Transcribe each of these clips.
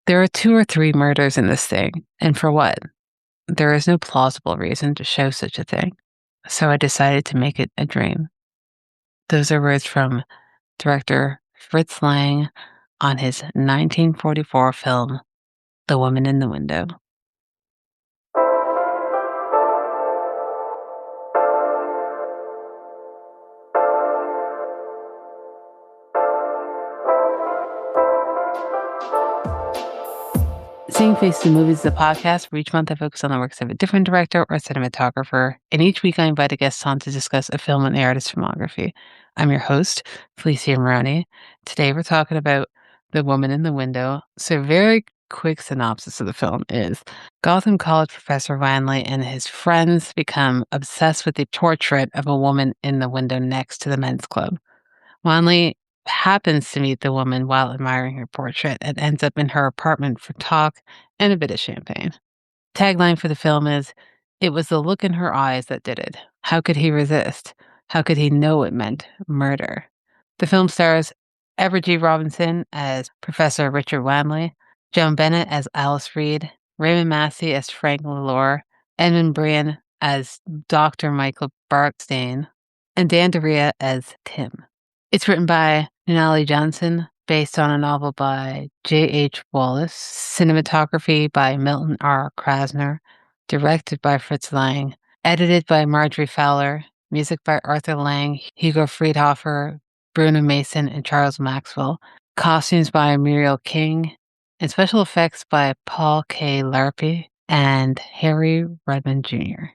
There are 2 or 3 murders in this thing, and for what? There is no plausible reason to show such a thing, so I decided to make it a dream. Those are words from director Fritz Lang on his 1944 film, The Woman in the Window. Seeing Faces in Movies is a podcast where each month I focus on the works of a different director or cinematographer, and each week I invite a guest on to discuss a film and the artist's filmography. I'm your host, Felicia Maroney. Today we're talking about The Woman in the Window. So, very quick synopsis of the film is Gotham College professor Wanley and his friends become obsessed with the portrait of a woman in the window next to the men's club. Wanley happens to meet the woman while admiring her portrait and ends up in her apartment for talk and a bit of champagne. Tagline for the film is, "It was the look in her eyes that did it. How could he resist? How could he know it meant murder?" The film stars Everett G. Robinson as Professor Richard Wanley, Joan Bennett as Alice Reed, Raymond Massey as Frank Lalore, Edmund Brian as Dr. Michael Barkstain, and Dan Doria as Tim. It's written by Nunali Johnson, based on a novel by J.H. Wallace, cinematography by Milton R. Krasner, directed by Fritz Lang, edited by Marjorie Fowler, music by Arthur Lang, Hugo Friedhofer, Bruno Mason, and Charles Maxwell, costumes by Muriel King, and special effects by Paul K. Larpy and Harry Redmond Jr.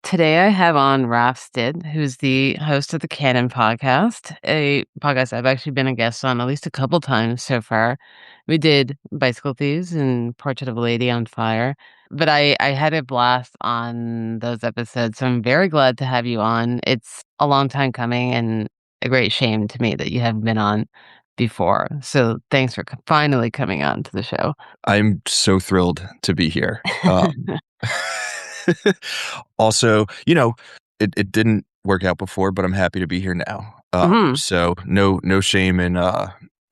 Today I have on Raf Stitt, who's the host of the Canon podcast, a podcast I've actually been a guest on at least a couple times so far. We did Bicycle Thieves and Portrait of a Lady on Fire, but I had a blast on those episodes, so I'm very glad to have you on. It's a long time coming and a great shame to me that you haven't been on before. So thanks for finally coming on to the show. I'm so thrilled to be here. Also, it didn't work out before, but I'm happy to be here now. So no shame in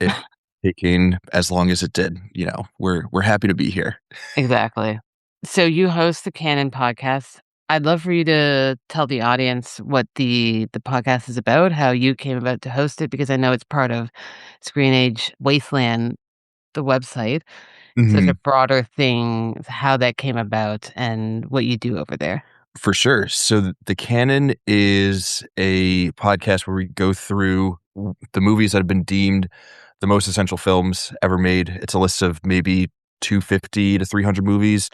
it taking as long as it did. We're happy to be here. Exactly. So you host the Canon podcast. I'd love for you to tell the audience what the podcast is about, how you came about to host it, because I know it's part of Screen Age Wasteland, the website. So it's a broader thing, how that came about and what you do over there. For sure. So the Canon is a podcast where we go through the movies that have been deemed the most essential films ever made. It's a list of maybe 250 to 300 movies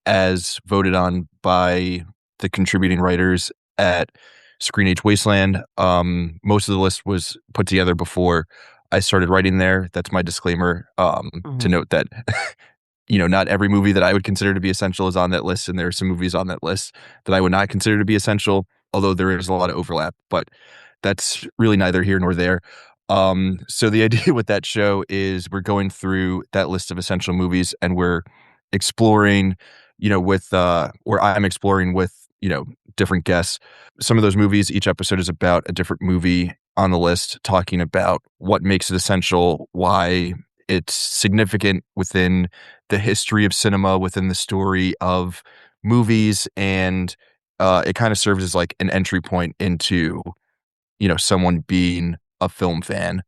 as voted on by the contributing writers at Screen Age Wasteland. Most of the list was put together before I started writing there. That's my disclaimer, to note that not every movie that I would consider to be essential is on that list, and there are some movies on that list that I would not consider to be essential, although there is a lot of overlap, but that's really neither here nor there. So the idea with that show is we're going through that list of essential movies, and we're exploring, or I'm exploring with, different guests. Some of those movies, each episode is about a different movie on the list, talking about what makes it essential, why it's significant within the history of cinema, within the story of movies, and it kind of serves as like an entry point into, someone being a film fan,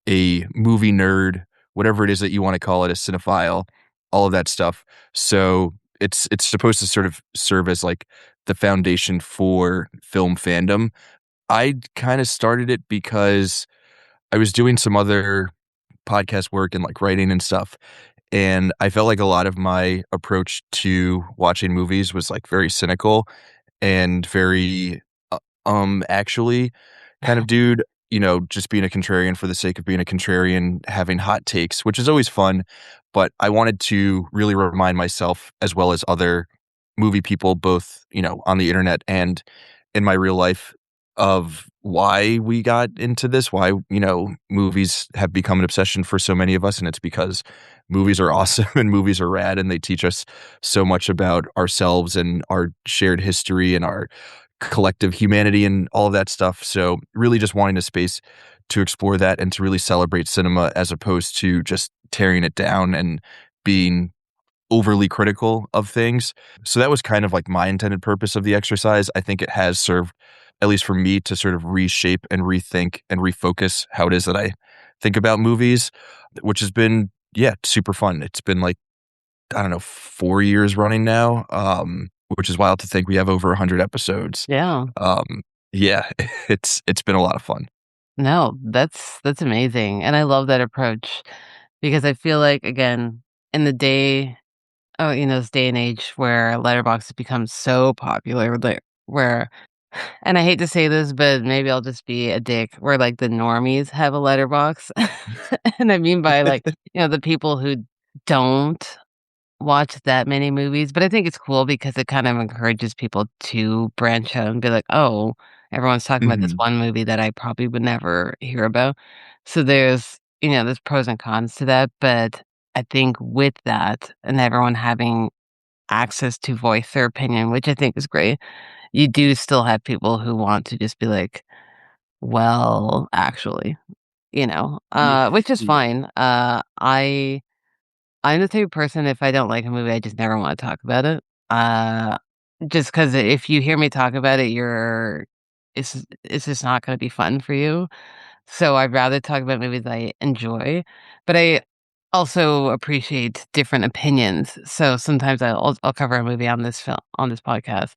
a movie nerd, whatever it is that you want to call it, a cinephile, all of that stuff. So it's supposed to sort of serve as like the foundation for film fandom. I kind of started it because I was doing some other podcast work and like writing and stuff, and I felt like a lot of my approach to watching movies was like very cynical and very actually kind of dude, just being a contrarian for the sake of being a contrarian, having hot takes, which is always fun. But I wanted to really remind myself, as well as other movie people, both, on the internet and in my real life, of why we got into this, why, movies have become an obsession for so many of us. And it's because movies are awesome and movies are rad, and they teach us so much about ourselves and our shared history and our collective humanity and all of that stuff. So really just wanting a space to explore that and to really celebrate cinema, as opposed to just tearing it down and being overly critical of things. So that was kind of like my intended purpose of the exercise. I think it has served, at least for me, to sort of reshape and rethink and refocus how it is that I think about movies, which has been, yeah, super fun. It's been like, I don't know, 4 years running now, which is wild to think we have over 100 episodes. Yeah. Yeah, it's been a lot of fun. No, that's amazing, and I love that approach because I feel like, again, in the day this day and age where Letterboxd has become so popular, like, where and I hate to say this, but maybe I'll just be a dick, where, like, the normies have a letterbox. And I mean by, like, the people who don't watch that many movies, but I think it's cool because it kind of encourages people to branch out and be like, "Oh, everyone's talking about this Mhm. one movie that I probably would never hear about." So there's pros and cons to that, but I think with that and everyone having access to voice their opinion, which I think is great, you do still have people who want to just be like, "Well, actually," Ye which is yeah. fine. I'm the type of person, if I don't like a movie, I just never wanna talk about it. Uh, just because if you hear me talk about it, it's just not gonna be fun for you. So I'd rather talk about movies I enjoy, but I also appreciate different opinions. So sometimes I'll cover a movie on this podcast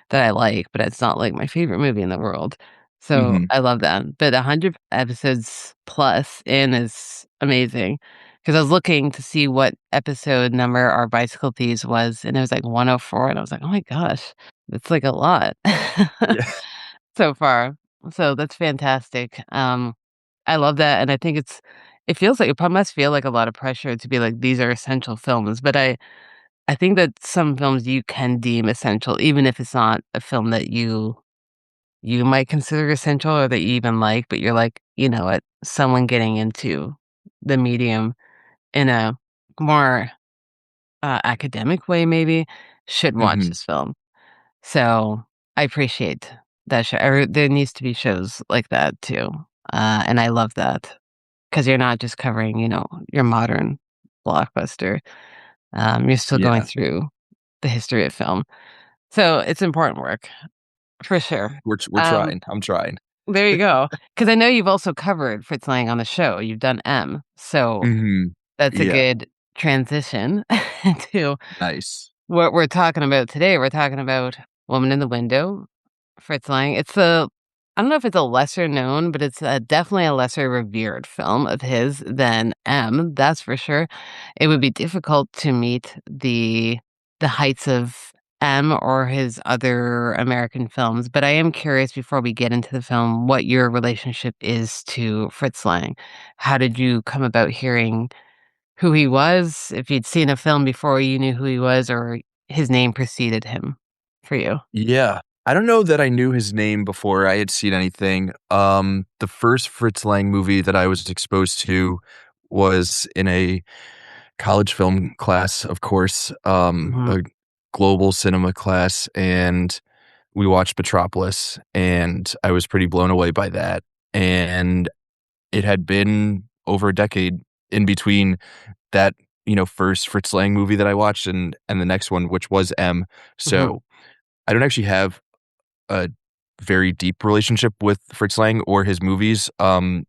that I like, but it's not like my favorite movie in the world. So Mhm. I love that. But 100 episodes plus in is amazing because I was looking to see what episode number our Bicycle Thieves was, and it was like 104, and I was like, "Oh my gosh, that's like a lot Yeah. so far." So that's fantastic. I love that, and I think it feels like must feel like a lot of pressure to be like, "These are essential films," but I think that some films you can deem essential, even if it's not a film that you might consider essential or that you even like, but you're like, "You know what? Someone getting into the medium in a more, academic way maybe should watch Mhm. this film." So, I appreciate that show there needs to be shows like that too, and I love that because 'cause you're not just covering, your modern blockbuster, you're still going Yeah. through the history of film. So, it's important work, for sure. We're Um, trying. I'm trying. there you go. Because I know you've also covered Fritz Lang on the show, you've done M, so Mhm. that's a Yeah. good transition to Nice. what we're talking about today. We're talking about Woman in the Window, Fritz Lang. I don't know if it's a lesser known, but it's definitely a lesser revered film of his than M, that's for sure. It would be difficult to meet the heights of M or his other American films, but I am curious before we get into the film what your relationship is to Fritz Lang. How did you come about hearing who he was? If you'd seen a film before you knew who he was or his name preceded him for you? Yeah. I don't know that I knew his name before I had seen anything. The first Fritz Lang movie that I was exposed to was in a college film class, of course, Mhm. a global cinema class, and we watched Metropolis, and I was pretty blown away by that. And it had been over a decade in between that, first Fritz Lang movie that I watched and the next one, which was M. Mhm. So I don't actually have a very deep relationship with Fritz Lang or his movies,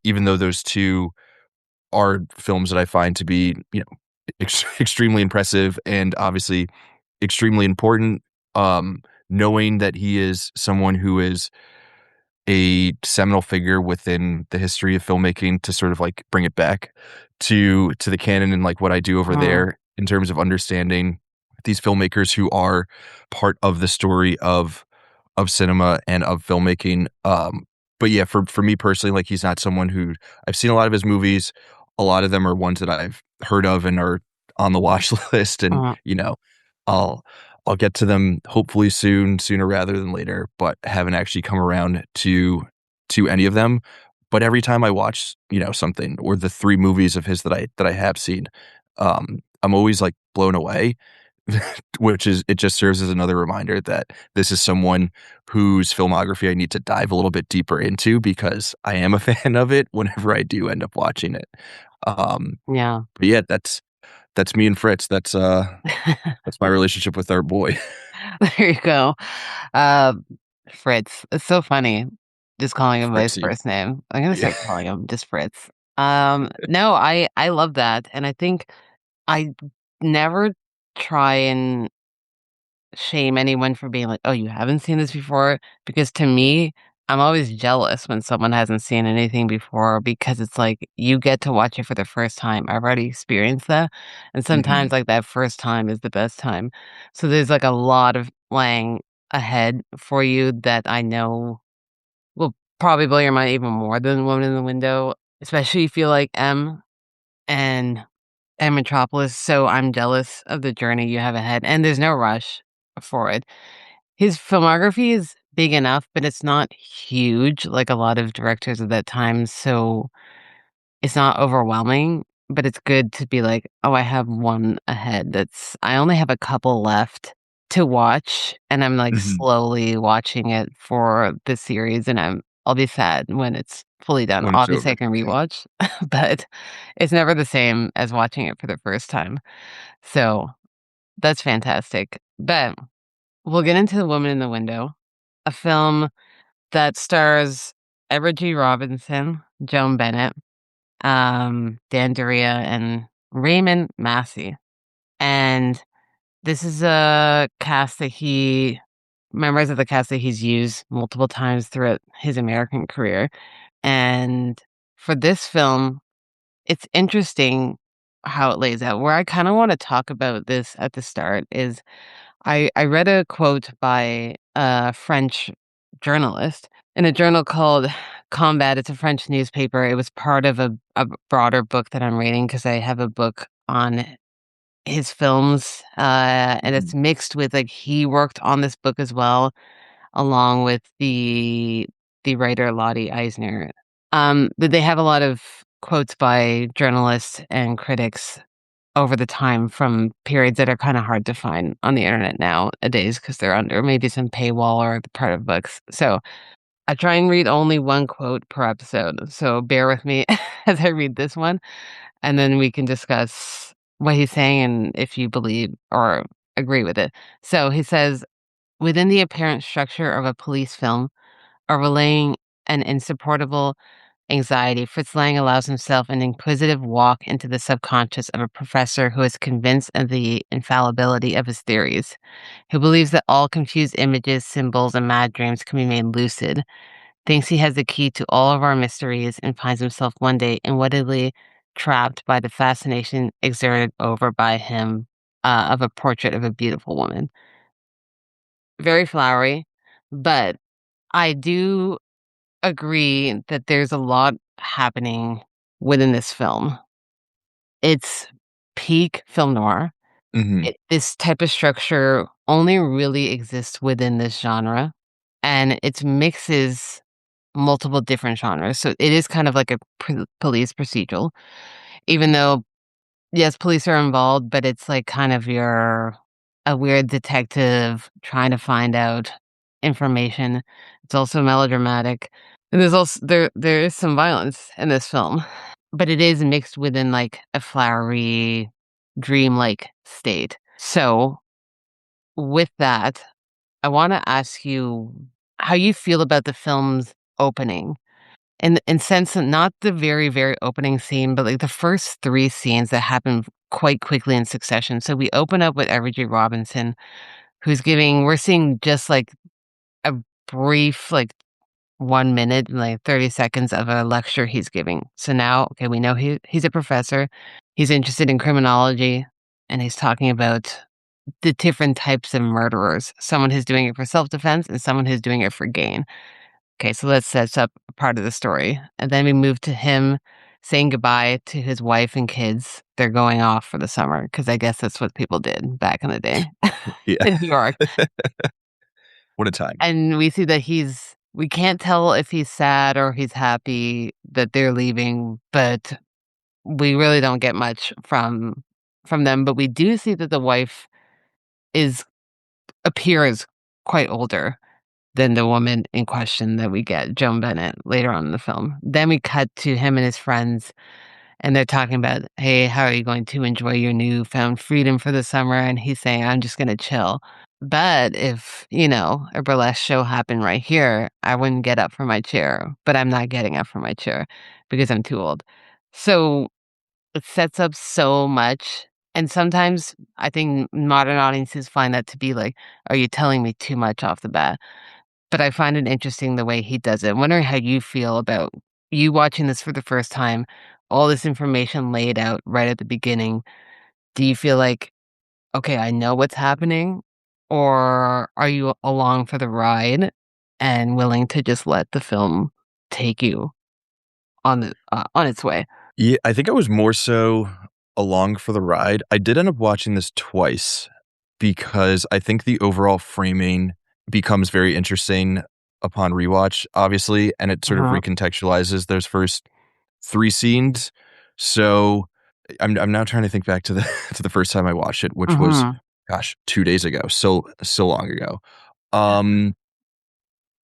even though those two are films that I find to be, extremely impressive and obviously extremely important. Knowing that he is someone who is a seminal figure within the history of filmmaking to sort of like bring it back to the canon and like what I do over Mhm. there in terms of understanding these filmmakers who are part of the story of cinema and of filmmaking. But yeah, for me personally, like he's not someone who I've seen a lot of his movies. A lot of them are ones that I've heard of and are on the watch list, and Mhm. I'll I'll get to them hopefully soon, sooner rather than later. But haven't actually come around to any of them. But every time I watch, something or the three movies of his that I have seen, I'm always like blown away which is it just serves as another reminder that this is someone whose filmography I need to dive a little bit deeper into because I am a fan of it whenever I do end up watching it. Um, Yeah. but yeah, that's me and Fritz. That's my relationship with our boy. There you go. Uh, Fritz. It's so funny just calling him by his Fritzy. first name. I'm gonna Yeah. start calling him just Fritz. No, I love that, and I think I never try and shame anyone for being like, "Oh, you haven't seen this before?" Because to me, I'm always jealous when someone hasn't seen anything before because it's like you get to watch it for the first time. I've already experienced that, and Hmm. sometimes like that first time is the best time. So there's like a lot of lying ahead for you that I know will probably blow your mind even more than Woman in the Window, especially if you like M and Metropolis. So I'm jealous of the journey you have ahead, and there's no rush for it. His filmography is big enough, but it's not huge like a lot of directors of that time, so it's not overwhelming, but it's good to be like, "Oh, I have one ahead that's I only have a couple left to watch," and I'm, like, Hmm. slowly watching it for the series, and I'll be sad when it's fully done. When it's Obviously, I over. can rewatch, but it's never the same as watching it for the first time. So, that's fantastic. But we'll get into The Woman in the Window, a film that stars Edward G. Robinson, Joan Bennett, Dan Daria, and Raymond Massey. And this is a cast that members of the cast that he's used multiple times throughout his American career. And for this film, it's interesting how it lays out. Where I kind of want to talk about this at the start is I read a quote by a French journalist in a journal called Combat. It's a French newspaper. It was part of a broader book that I'm reading because I have a book on his films, and Hmm. it's mixed with like he worked on this book as well, along with the writer Lottie Eisner. But they have a lot of quotes by journalists and critics over the time from periods that are kinda hard to find on the internet nowadays because 'cause they're under maybe some paywall or part of books. So, I try and read only one quote per episode, so bear with me as I read this one, and then we can discuss what he's saying and if you believe or agree with it. So, he says, "Within the apparent structure of a police film, or relaying an insupportable anxiety, Fritz Lang allows himself an inquisitive walk into the subconscious of a professor who is convinced of the infallibility of his theories, who believes that all confused images, symbols, and mad dreams can be made lucid, thinks he has the key to all of our mysteries, and finds himself one day inwardly trapped by the fascination exerted over by him of a portrait of a beautiful woman." Very flowery, but I do agree that there's a lot happening within this film. It's peak film noir. Hmm. This type of structure only really exists within this genre, and it mixes multiple different genres. So it is kind of like a police procedural, even though yes, police are involved, but it's like kind of your a weird detective trying to find out information. It's also melodramatic. And there's also there is some violence in this film, but it is mixed within like a flowery, dreamlike state. So with that, I want to ask you how you feel about the film's opening. In sense that not the very, very opening scene, but, like, the first 3 scenes that happen quite quickly in succession. So we open up with Everett G. Robinson, who's giving we're seeing just, like, a brief, like, 1 minute, like, 30 seconds of a lecture he's giving. So now, okay, we know he's a professor, he's interested in criminology, and he's talking about the different types of murderers, someone who's doing it for self-defense and someone who's doing it for gain. Okay, so that sets up a part of the story, and then we move to him saying goodbye to his wife and kids. They're going off for the summer because I guess that's what people did back in the day Yeah. in New York, What a time. and we see that we can't tell if he's sad or he's happy that they're leaving, but we really don't get much from them, but we do see that the wife appears quite older than the woman in question that we get, Joan Bennett, later on in the film. Then we cut to him and his friends, and they're talking about, "Hey, how are you going to enjoy your newfound freedom for the summer?" And he's saying, "I'm just gonna chill." But if, a burlesque show happened right here, I wouldn't get up from my chair, but I'm not getting up from my chair because I'm too old. So it sets up so much, and sometimes I think modern audiences find that to be like, "Are you telling me too much off the bat?" But I find it interesting the way he does it. I'm wondering how you feel about you watching this for the first time, all this information laid out right at the beginning. Do you feel like, "Okay, I know what's happening," or are you along for the ride and willing to just let the film take you on its way? Yeah, I think I was more so along for the ride. I did end up watching this twice because I think the overall framing becomes very interesting upon rewatch, obviously, and it sort of Mhm, recontextualizes those first 3 scenes. So, I'm now trying to think back to the to the first time I watched it, which was, mhm. gosh, 2 days ago, so long ago. Um,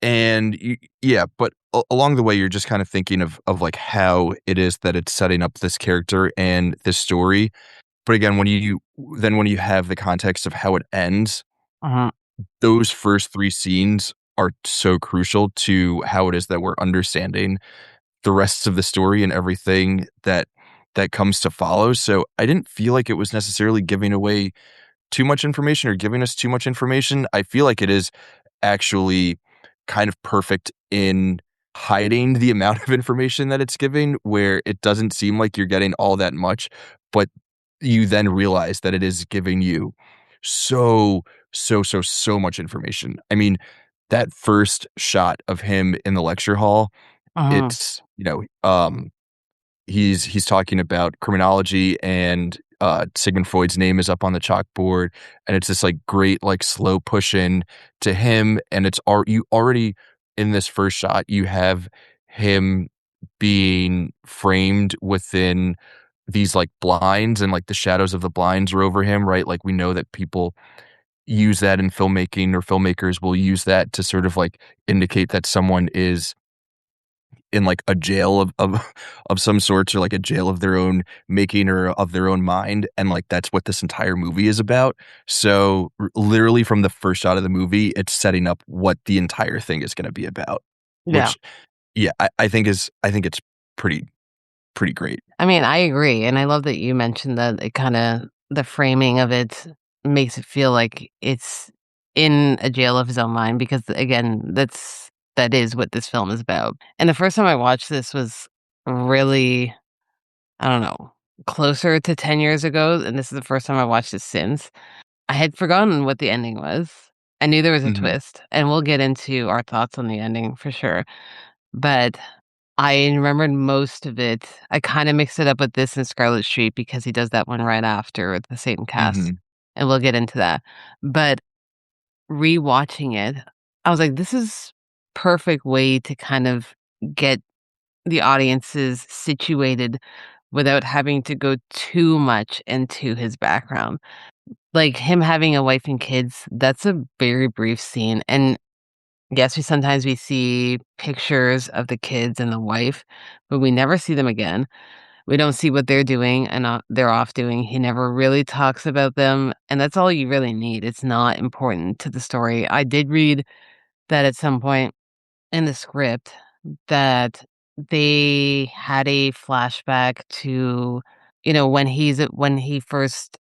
and yeah, but along the way, you're just kind of thinking of like how it is that it's setting up this character and this story. But again, when you have the context of how it ends, Mhm, those first 3 scenes are so crucial to how it is that we're understanding the rest of the story and everything that comes to follow. So I didn't feel like it was necessarily giving away too much information or giving us too much information. I feel like it is actually kind of perfect in hiding the amount of information that it's giving, where it doesn't seem like you're getting all that much, but you then realize that it is giving you so, so much information. I mean, that first shot of him in the lecture hall, mhm. it's, he's talking about criminology and Sigmund Freud's name is up on the chalkboard, and it's this like great like slow push in to him, and you already in this first shot you have him being framed within these like blinds, and like the shadows of the blinds are over him, right? Like we know that people use that in filmmaking, or filmmakers will use that to sort of like indicate that someone is in like a jail of some sorts, or like a jail of their own making or of their own mind, and like that's what this entire movie is about. So literally from the first shot of the movie, it's setting up what the entire thing is going to be about, Yeah. which yeah, I think it's pretty great. I mean, I agree, and I love that you mentioned that the framing of it makes it feel like it's in a jail of his own mind because, again, that is what this film is about. And the first time I watched this was really, I don't know, closer to 10 years ago, and this is the first time I watched it since. I had forgotten what the ending was. I knew there was a Mhm, twist, and we'll get into our thoughts on the ending for sure, but I remembered most of it. I kinda mixed it up with this and Scarlet Street because he does that one right after with the same cast, mhm, and we'll get into that. But rewatching it, I was like, "This is perfect way to kind of get the audiences situated without having to go too much into his background." Like, him having a wife and kids, that's a very brief scene, and yes, we see pictures of the kids and the wife, but we never see them again. We don't see what they're doing and they're off doing. He never really talks about them, and that's all you really need. It's not important to the story. I did read that at some point in the script that they had a flashback to, when he first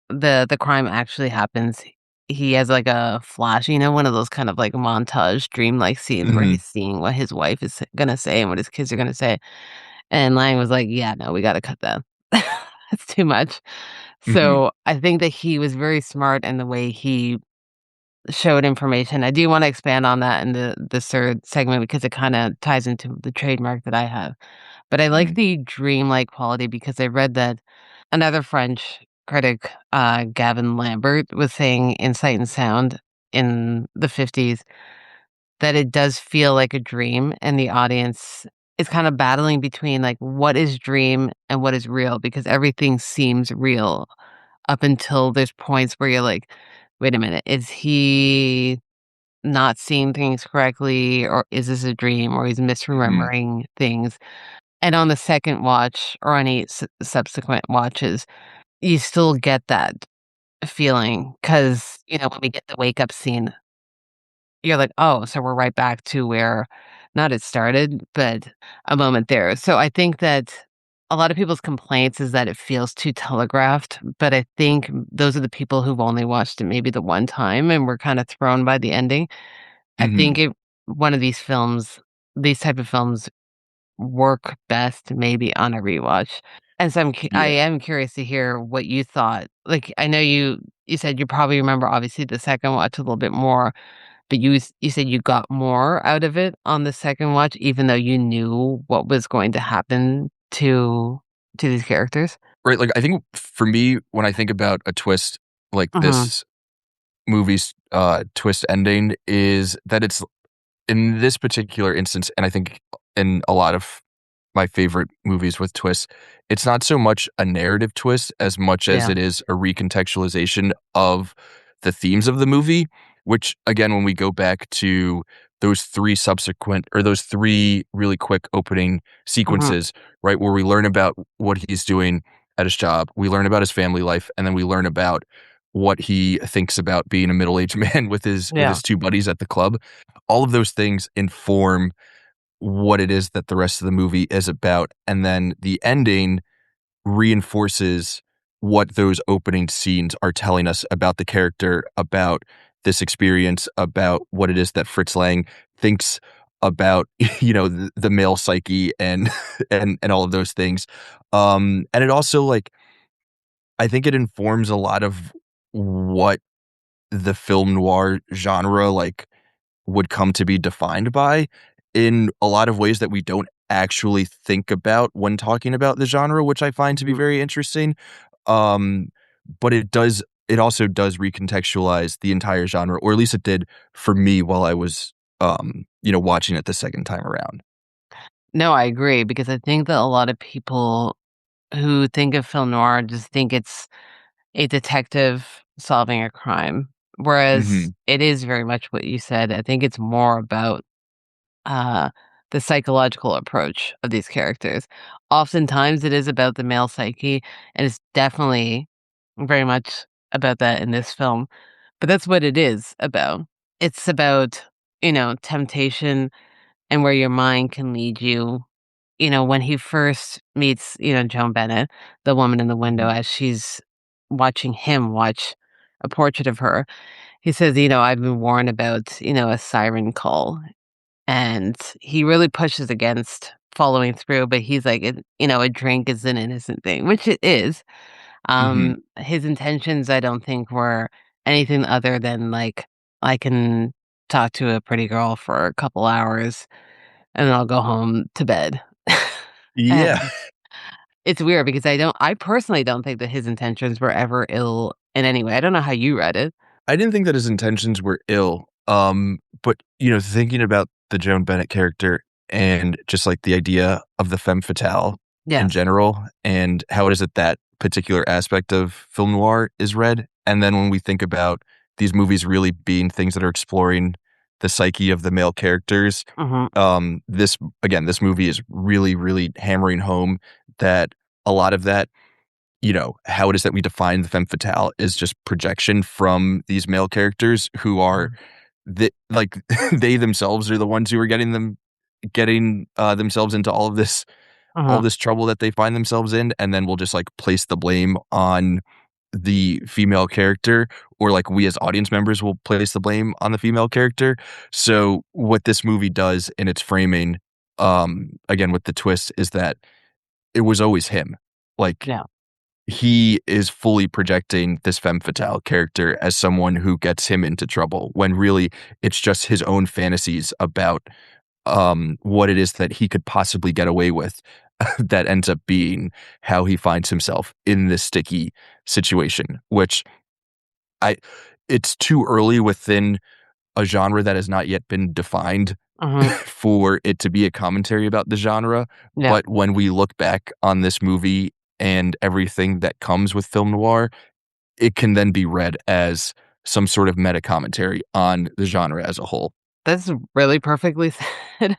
the crime actually happens. He has, like, a flash, one of those kind of, like, montage dreamlike scenes where mhm, he's seeing what his wife is gonna say and what his kids are gonna say, and Lang was like, "Yeah, no, we gotta cut that. It's too much." mhm, So, I think that he was very smart in the way he showed information. I do wanna expand on that in the 3rd segment because it kinda ties into the trademark that I have. But I like mhm, the dreamlike quality because I read that another French critic, Gavin Lambert, was saying in Sight and Sound in the '50s that it does feel like a dream, and the audience is kind of battling between, like, what is dream and what is real because everything seems real up until there's points where you're like, wait a minute, is he not seeing things correctly, or is this a dream, or he's Mhm. misremembering things? And on the second watch or any subsequent watches, you still get that feeling because, when we get the wake up scene, you're like, "Oh, so we're right back to where not it started, but a moment there." So I think that a lot of people's complaints is that it feels too telegraphed, but I think those are the people who've only watched it maybe the one time and were kinda thrown by the ending. I think Mhm. it one of these type of films work best maybe on a rewatch. And so I Yeah. am curious to hear what you thought. Like, I know you said you probably remember obviously the second watch a little bit more, but you said you got more out of it on the second watch, even though you knew what was going to happen to these characters? Right, like, I think for me, when I think about a twist like Mhm. this movie's, twist ending is that it's in this particular instance, and I think in a lot of my favorite movies with twists, it's not so much a narrative twist as much as Yeah. it is a recontextualization of the themes of the movie, which again, when we go back to those three really quick opening Mhm. sequences, right, where we learn about what he's doing at his job, we learn about his family life, and then we learn about what he thinks about being a middle-aged man with Yeah. his two buddies at the club. All of those things inform what it is that the rest of the movie is about. And then the ending reinforces what those opening scenes are telling us about the character, about this experience, about what it is that Fritz Lang thinks about, the male psyche and and all of those things. And it also like I think it informs a lot of what the film noir genre would come to be defined by in a lot of ways that we don't actually think about when talking about the genre, which I find to be Mhm. very interesting. Um, but it also does recontextualize the entire genre, or at least it did for me while I was watching it the second time around. No, I agree because I think that a lot of people who think of film noir just think it's a detective solving a crime, whereas Mhm. it is very much what you said. I think it's more about, uh, the psychological approach of these characters. Oftentimes, it is about the male psyche, and it's definitely very much about that in this film, but that's what it is about. It's about, temptation and where your mind can lead you. When he first meets, Joan Bennett, the woman in the window, Mhm. as she's watching him watch a portrait of her, he says, "I've been warned about, a siren call." And he really pushes against following through, but he's like, "A drink is an innocent thing," which it is. Mhm. His intentions, I don't think, were anything other than, like, I can talk to a pretty girl for a couple hours, and then I'll go home to bed. Yeah. And it's weird because I personally don't think that his intentions were ever ill in any way. I don't know how you read it. I didn't think that his intentions were ill. But thinking about the Joan Bennett character and just like the idea of the femme fatale in Yes. general and how it is that that particular aspect of film noir is read. And then when we think about these movies really being things that are exploring the psyche of the male characters, Mhm, this movie is really, really hammering home that a lot of that how it is that we define the femme fatale is just projection from these male characters who are mhm, like they themselves are the ones who are getting themselves into all mhm, this trouble that they find themselves in, and then we'll just like place the blame on the female character, or like we as audience members will place the blame on the female character. So what this movie does in its framing, again with the twist, is that it was always him. Like yeah, he is fully projecting this femme fatale character as someone who gets him into trouble when really it's just his own fantasies about what it is that he could possibly get away with that ends up being how he finds himself in this sticky situation, which I it's too early within a genre that has not yet been defined mhm, for it to be a commentary about the genre. yeah, But when we look back on this movie and everything that comes with film noir, it can then be read as some sort of meta commentary on the genre as a whole. That's really perfectly said.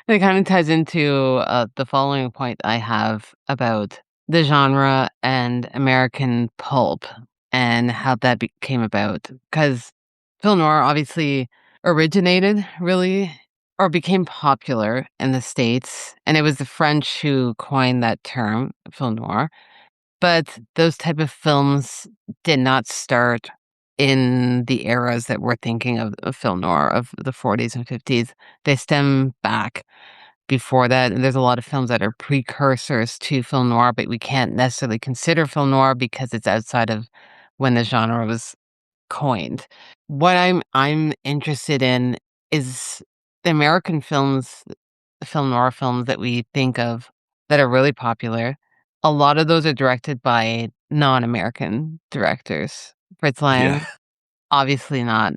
It kind of ties into the following point I have about the genre and American pulp and how that came about. Because film noir obviously originated really or became popular in the States, and it was the French who coined that term, film noir. But those type of films did not start in the eras that we're thinking of film noir of the 40s and 50s. They stem back before that, and there's a lot of films that are precursors to film noir, but we can't necessarily consider film noir because it's outside of when the genre was coined. What I'm interested in is the American films, film noir films that we think of that are really popular. A lot of those are directed by non-American directors. Fritz Yeah. Lang, obviously not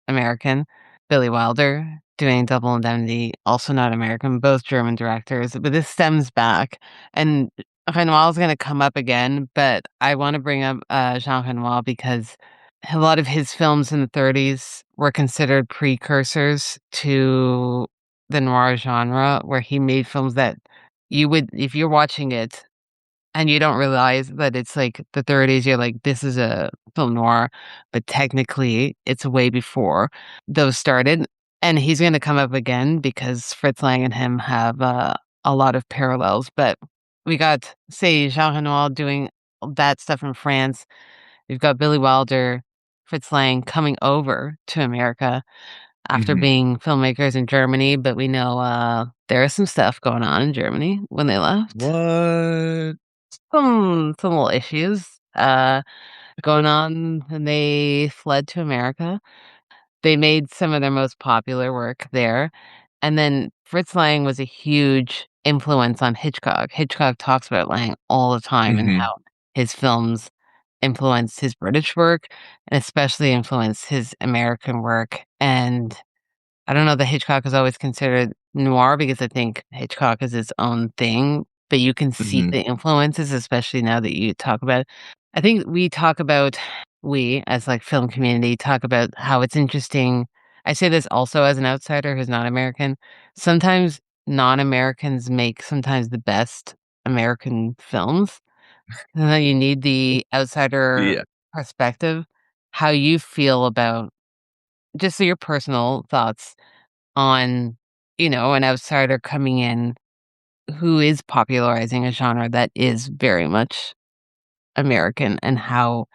American. Billy Wilder doing Double Indemnity, also not American, both German directors, but this stems back. And Renoir's gonna come up again, but I wanna bring up, Jean Renoir because a lot of his films in the '30s were considered precursors to the noir genre, where he made films that you would if you're watching it and you don't realize that it's, like, the '30s, you're like, "This is a film noir," but technically, it's way before those started, and he's gonna come up again because Fritz Lang and him have, a lot of parallels, but we got, say, Jean Renoir doing that stuff in France. We've got Billy Wilder, Fritz Lang coming over to America after Mhm. being filmmakers in Germany, but we know, there is some stuff going on in Germany when they left. What? Some little issues, going on, and they fled to America. They made some of their most popular work there, and then Fritz Lang was a huge influence on Hitchcock. Hitchcock talks about Lang all the time and Mhm. how his films influenced his British work and especially influenced his American work, and I don't know that Hitchcock is always considered noir because I think Hitchcock is its own thing, but you can see Mhm. the influences, especially now that you talk about I think we talk about we, as, like, film community, talk about how it's interesting I say this also as an outsider who's not American. Sometimes non-Americans make sometimes the best American films, and then you need the outsider Yeah. perspective. How you feel about just your personal thoughts on, an outsider coming in who is popularizing a genre that is very much American and how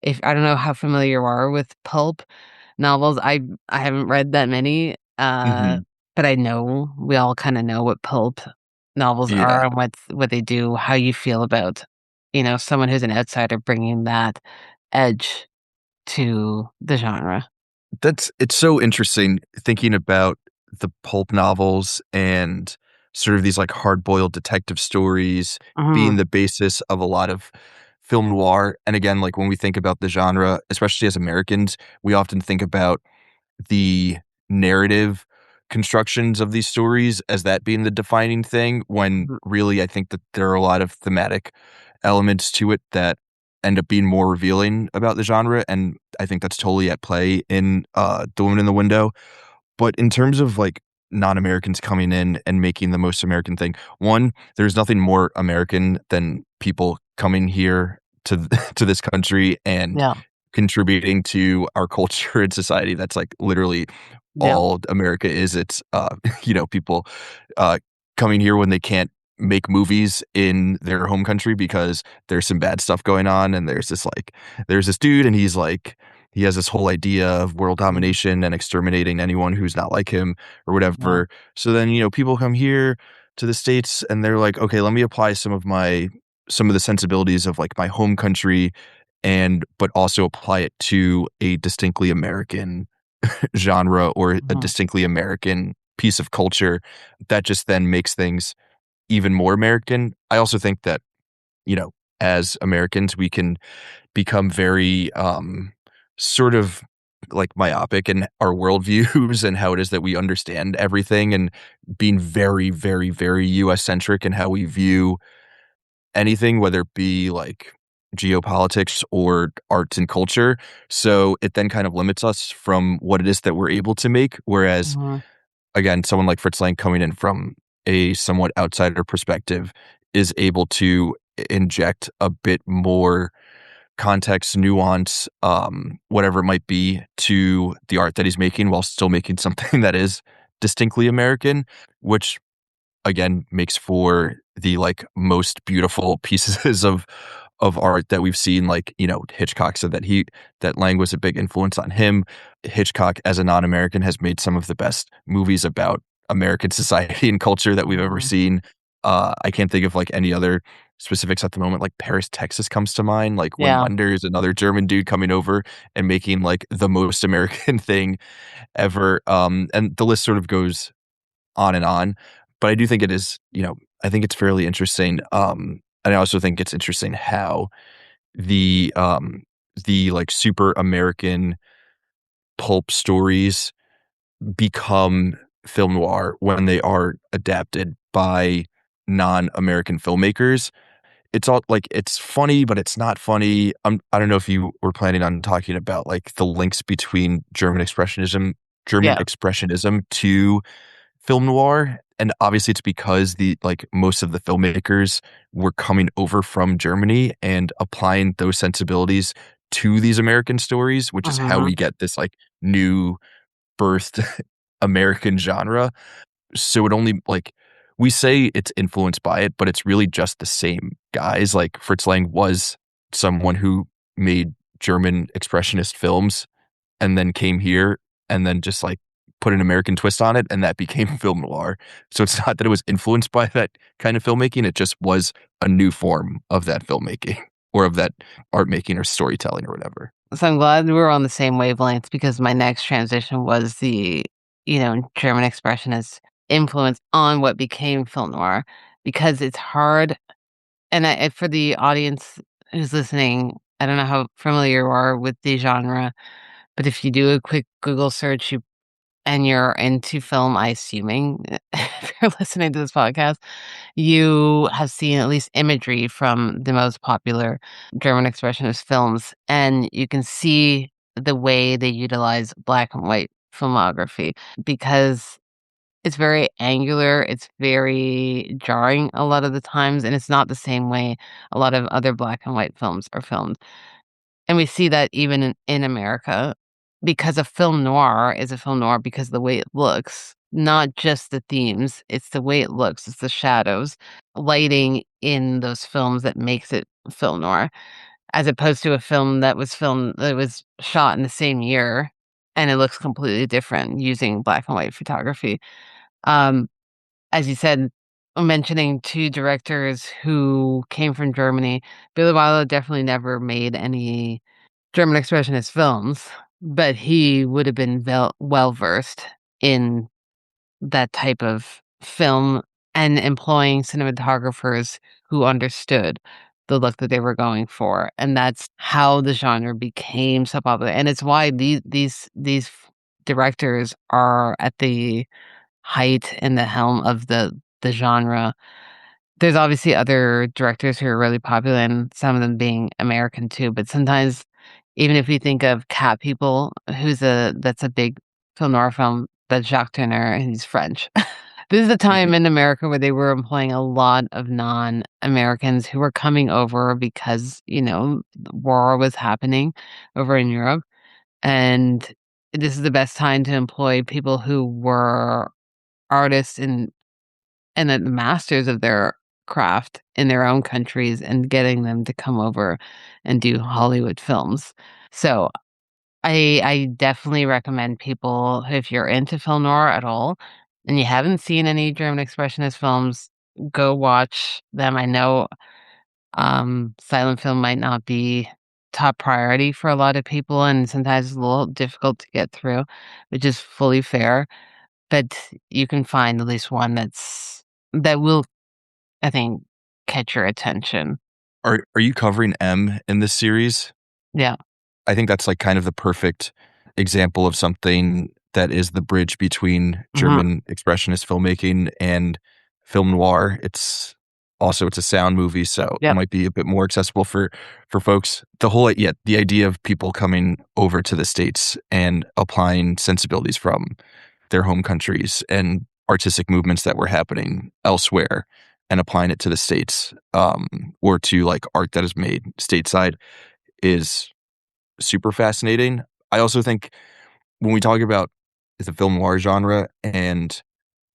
if I don't know how familiar you are with pulp novels. I haven't read that many, Mhm. but I know we all kinda know what pulp novels Yeah. are and what they do, how you feel about, someone who's an outsider bringing that edge to the genre. It's so interesting thinking about the pulp novels and sort of these like hard-boiled detective stories being Mhm, the basis of a lot of film noir. And again, like when we think about the genre, especially as Americans, we often think about the narrative constructions of these stories as that being the defining thing, when mhm, really I think that there are a lot of thematic elements to it that end up being more revealing about the genre, and I think that's totally at play in, The Woman in the Window. But in terms of, like, non-Americans coming in and making the most American thing, one, there's nothing more American than people coming here to to this country and yeah, contributing to our culture and society. That's, like, literally yeah, all America is. It's, people, uh, coming here when they can't make movies in their home country because there's some bad stuff going on, and there's this dude, and he has this whole idea of world mhm, domination and exterminating anyone who's not like him or yeah, whatever. So then, people come here to the States and they're like, "Okay, let me apply some of the sensibilities of, like, my home country but also apply it to a distinctly American genre or a mhm, distinctly American piece of culture that just then makes things even more American." I also think that, you know, as Americans, we can become very, sort of like myopic in our worldviews and how it is that we understand everything and being very, very, very US centric in how we view anything, whether it be like geopolitics or arts and culture. So it then kind of limits us from what it is that we're able to make. Whereas, Mhm. again, someone like Fritz Lang coming in from a somewhat outsider perspective is able to inject a bit more context, nuance, whatever it might be, to the art that he's making while still making something that is distinctly American, which again makes for the like most beautiful pieces of art that we've seen. Like, Hitchcock said that Lang was a big influence on him. Hitchcock, as a non-American, has made some of the best movies about American society and culture that we've ever Mhm. seen. I can't think of like any other specifics at the moment. Like Paris, Texas comes to mind. Like when Yeah. Wenders, another German dude coming over and making like the most American thing ever. And the list sort of goes on and on. But I do think it is, I think it's fairly interesting. And I also think it's interesting how the like super American pulp stories become film noir when they are adapted by non-American filmmakers. It's all like it's funny, but it's not funny. I don't know if you were planning on talking about like the links between German Yeah. expressionism to film noir. And obviously it's because the like most of the filmmakers were coming over from Germany and applying those sensibilities to these American stories, which is how Mhm. we get this like new birthed American genre. So it only like we say it's influenced by it, but it's really just the same guys. Like Fritz Lang was someone who made German expressionist films and then came here and then just like put an American twist on it, and that became film noir. So it's not that it was influenced by that kind of filmmaking, it just was a new form of that filmmaking or of that art making or storytelling or whatever. So I'm glad we're on the same wavelength because my next transition was the, German Expressionist influence on what became film noir because it's hard. And for the audience who's listening, I don't know how familiar you are with the genre, but if you do a quick Google search, and you're into film, I assuming, if you're listening to this podcast, you have seen at least imagery from the most popular German Expressionist films, and you can see the way they utilize black and white filmography because it's very angular, it's very jarring a lot of the times, and it's not the same way a lot of other black and white films are filmed. And we see that even in America because a film noir is a film noir because of the way it looks, not just the themes, it's the way it looks, it's the shadows, lighting in those films that makes it film noir, as opposed to a film that was shot in the same year and it looks completely different using black and white photography. Um, as you said, mentioning 2 directors who came from Germany, Billy Wilder definitely never made any German Expressionist films, but he would have been well-versed in that type of film and employing cinematographers who understood the look that they were going for, and that's how the genre became so popular, and it's why these directors are at the height and the helm of the genre. There's obviously other directors who are really popular and some of them being American too, but sometimes even if we think of Cat People, that's a big film noir film, that's Jacques Tourneur, and he's French. This is the Mhm. time in America where they were employing a lot of non-Americans who were coming over because, the war was happening over in Europe, and this is the best time to employ people who were artists and the masters of their craft in their own countries and getting them to come over and do Hollywood films. So I definitely recommend people, if you're into film noir at all and you haven't seen any German Expressionist films, go watch them. I know silent film might not be top priority for a lot of people and sometimes it's a little difficult to get through, which is fully fair. But you can find at least one that will, I think, catch your attention. Are you covering M in this series? Yeah. I think that's like kind of the perfect example of something that is the bridge between Mhm. German expressionist filmmaking and film noir. It's also it's a sound movie, so it Yep. might be a bit more accessible for folks. The idea of people coming over to the States and applying sensibilities from their home countries and artistic movements that were happening elsewhere and applying it to the States, or to like art that is made stateside is super fascinating. I also think when we talk about the film noir genre and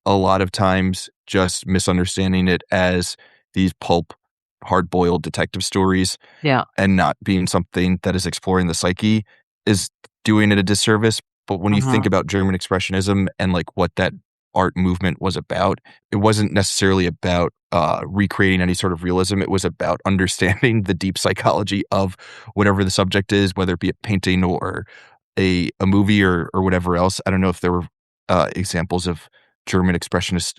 a lot of times just misunderstanding it as these pulp, hard boiled detective stories Yeah. and not being something that is exploring the psyche is doing it a disservice. But when you think Mhm. about German Expressionism and like what that art movement was about, it wasn't necessarily about recreating any sort of realism. It was about understanding the deep psychology of whatever the subject is, whether it be a painting or a movie or whatever else. I don't know if there were examples of German Expressionist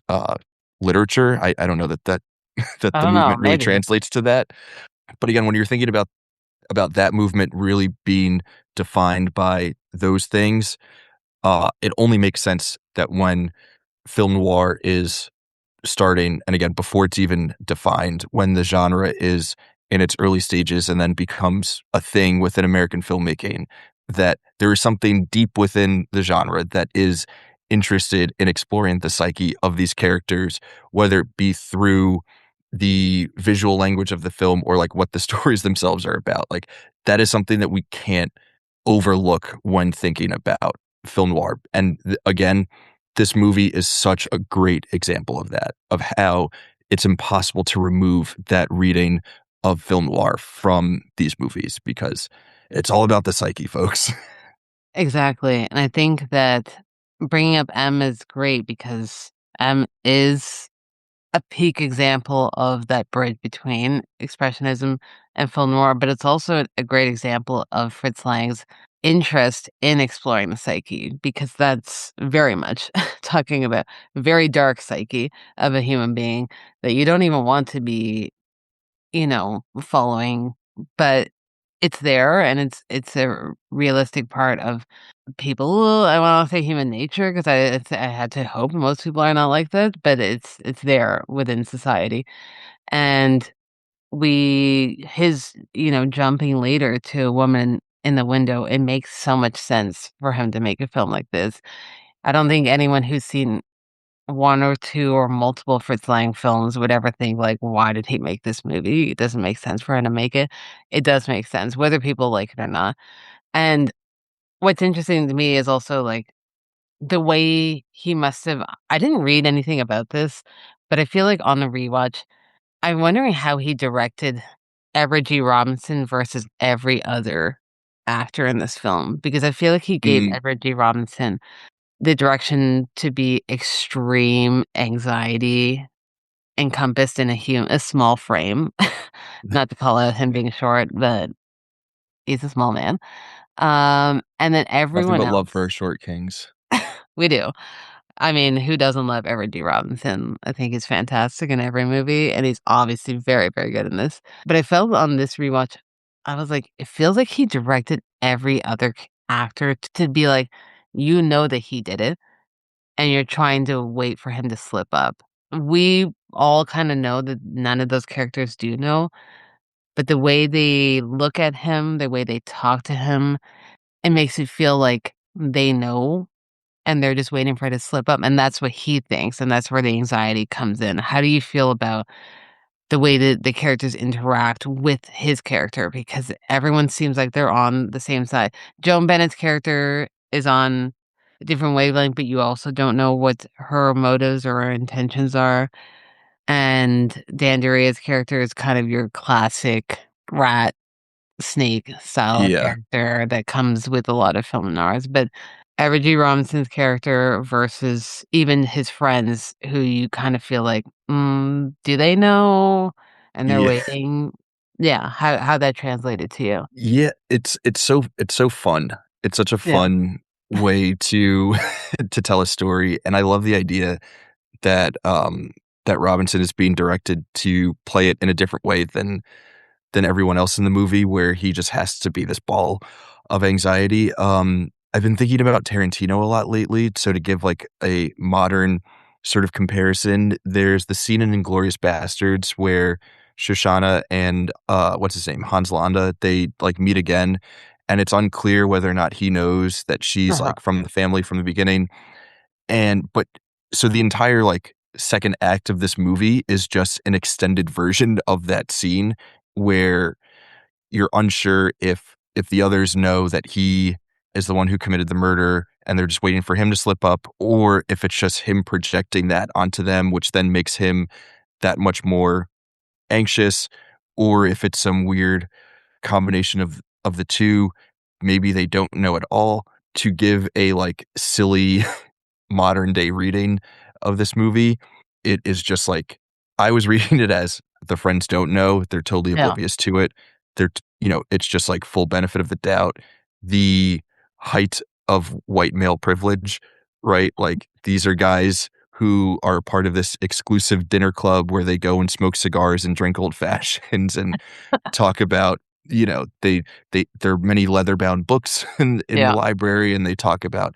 literature. I don't know that that I the don't know, movement really maybe. translates to that. But again, when you're thinking about that movement really being defined by those things, it only makes sense that when film noir is starting, and again, before it's even defined, when the genre is in its early stages and then becomes a thing within American filmmaking, that there is something deep within the genre that is interested in exploring the psyche of these characters, whether it be through the visual language of the film or like what the stories themselves are about. Like that is something that we can't overlook when thinking about film noir. And again, this movie is such a great example of that, of how it's impossible to remove that reading of film noir from these movies because it's all about the psyche, folks. Exactly, and I think that bringing up M is great because M is a peak example of that bridge between expressionism and film noir, but it's also a great example of Fritz Lang's interest in exploring the psyche because that's very much talking about very dark psyche of a human being that you don't even want to be, following, but it's there and it's a realistic part of people. I want to say human nature because I had to hope most people are not like that, but it's there within society. And his jumping later to a woman in the window, it makes so much sense for him to make a film like this. I don't think anyone who's seen one or two or multiple Fritz Lang films would ever think like, why did he make this movie? It doesn't make sense for him to make it. It does make sense, whether people like it or not. And what's interesting to me is also like the way he must have. I didn't read anything about this, but I feel like on the rewatch, I'm wondering how he directed Everett G. Robinson versus every other actor in this film because I feel like he gave Mm, Everett G. Robinson the direction to be extreme anxiety encompassed in a small frame. Not to call out him being short, but he's a small man. And then nothing everyone but love else, for short kings. we do. I mean, who doesn't love Everett D. Robinson? I think he's fantastic in every movie, and he's obviously very, very good in this. But I felt on this rewatch, I was like, it feels like he directed every other actor to be like, you know that he did it, and you're trying to wait for him to slip up. We all kind of know that none of those characters do know, but the way they look at him, the way they talk to him, it makes it feel like they know and they're just waiting for it to slip up, and that's what he thinks, and that's where the anxiety comes in. How do you feel about the way that the characters interact with his character? Because everyone seems like they're on the same side. Joan Bennett's character is on a different wavelength, but you also don't know what her motives or her intentions are. And Danderia's character is kind of your classic rat snake style Yeah. character that comes with a lot of film noirs, but Everett G. Robinson's character versus even his friends who you kind of feel like, do they know? And they're Yeah. waiting. Yeah, how that translated to you. Yeah, it's so fun. It's such a Yeah. fun way to to tell a story, and I love the idea that that Robinson is being directed to play it in a different way than everyone else in the movie, where he just has to be this ball of anxiety. I've been thinking about Tarantino a lot lately, so to give like a modern sort of comparison, there's the scene in Inglourious Bastards where Shoshana and what's his name, Hans Landa, they like meet again, and it's unclear whether or not he knows that she's Uh-huh. like from the family from the beginning. And but so the entire like second act of this movie is just an extended version of that scene where you're unsure if the others know that he is the one who committed the murder and they're just waiting for him to slip up, or if it's just him projecting that onto them, which then makes him that much more anxious, or if it's some weird combination of the two. Maybe they don't know at all. To give a like silly modern day reading of this movie, it is just like I was reading it as the friends don't know, they're totally Yeah. oblivious to it. It's just like full benefit of the doubt. The height of white male privilege, right? Like these are guys who are part of this exclusive dinner club where they go and smoke cigars and drink old fashions and talk about, there are many leather bound books in the Yeah. library, and they talk about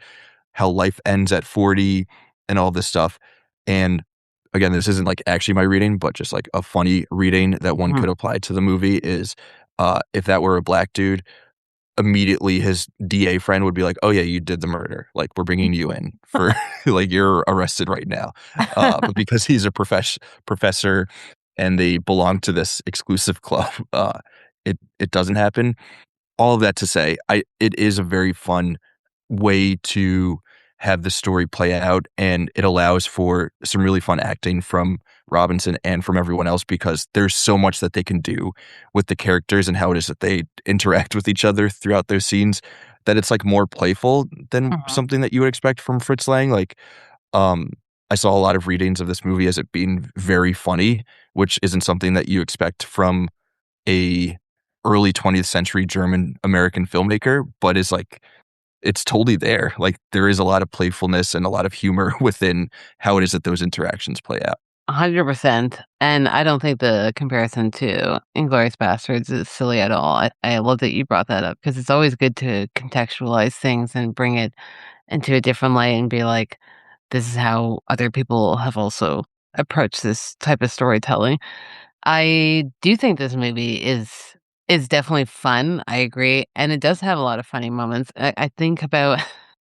how life ends at 40 and all this stuff. And again, this isn't like actually my reading, but just like a funny reading that one Mhm. could apply to the movie is if that were a black dude, immediately his DA friend would be like, "Oh yeah, you did the murder. Like we're bringing you in for like you're arrested right now." But because he's a professor and they belong to this exclusive club, it doesn't happen. All of that to say, it is a very fun way to have the story play out, and it allows for some really fun acting from Robinson and from everyone else because there's so much that they can do with the characters and how it is that they interact with each other throughout those scenes, that it's like more playful than Mhm. something that you would expect from Fritz Lang. Like, um, I saw a lot of readings of this movie as it being very funny, which isn't something that you expect from a early 20th century German American filmmaker, but is like it's totally there. Like there is a lot of playfulness and a lot of humor within how it is that those interactions play out. 100%. And I don't think the comparison to Inglourious Bastards is silly at all. I love that you brought that up because it's always good to contextualize things and bring it into a different light and be like, this is how other people have also approached this type of storytelling. I do think this movie is definitely fun. I agree, and it does have a lot of funny moments. I think about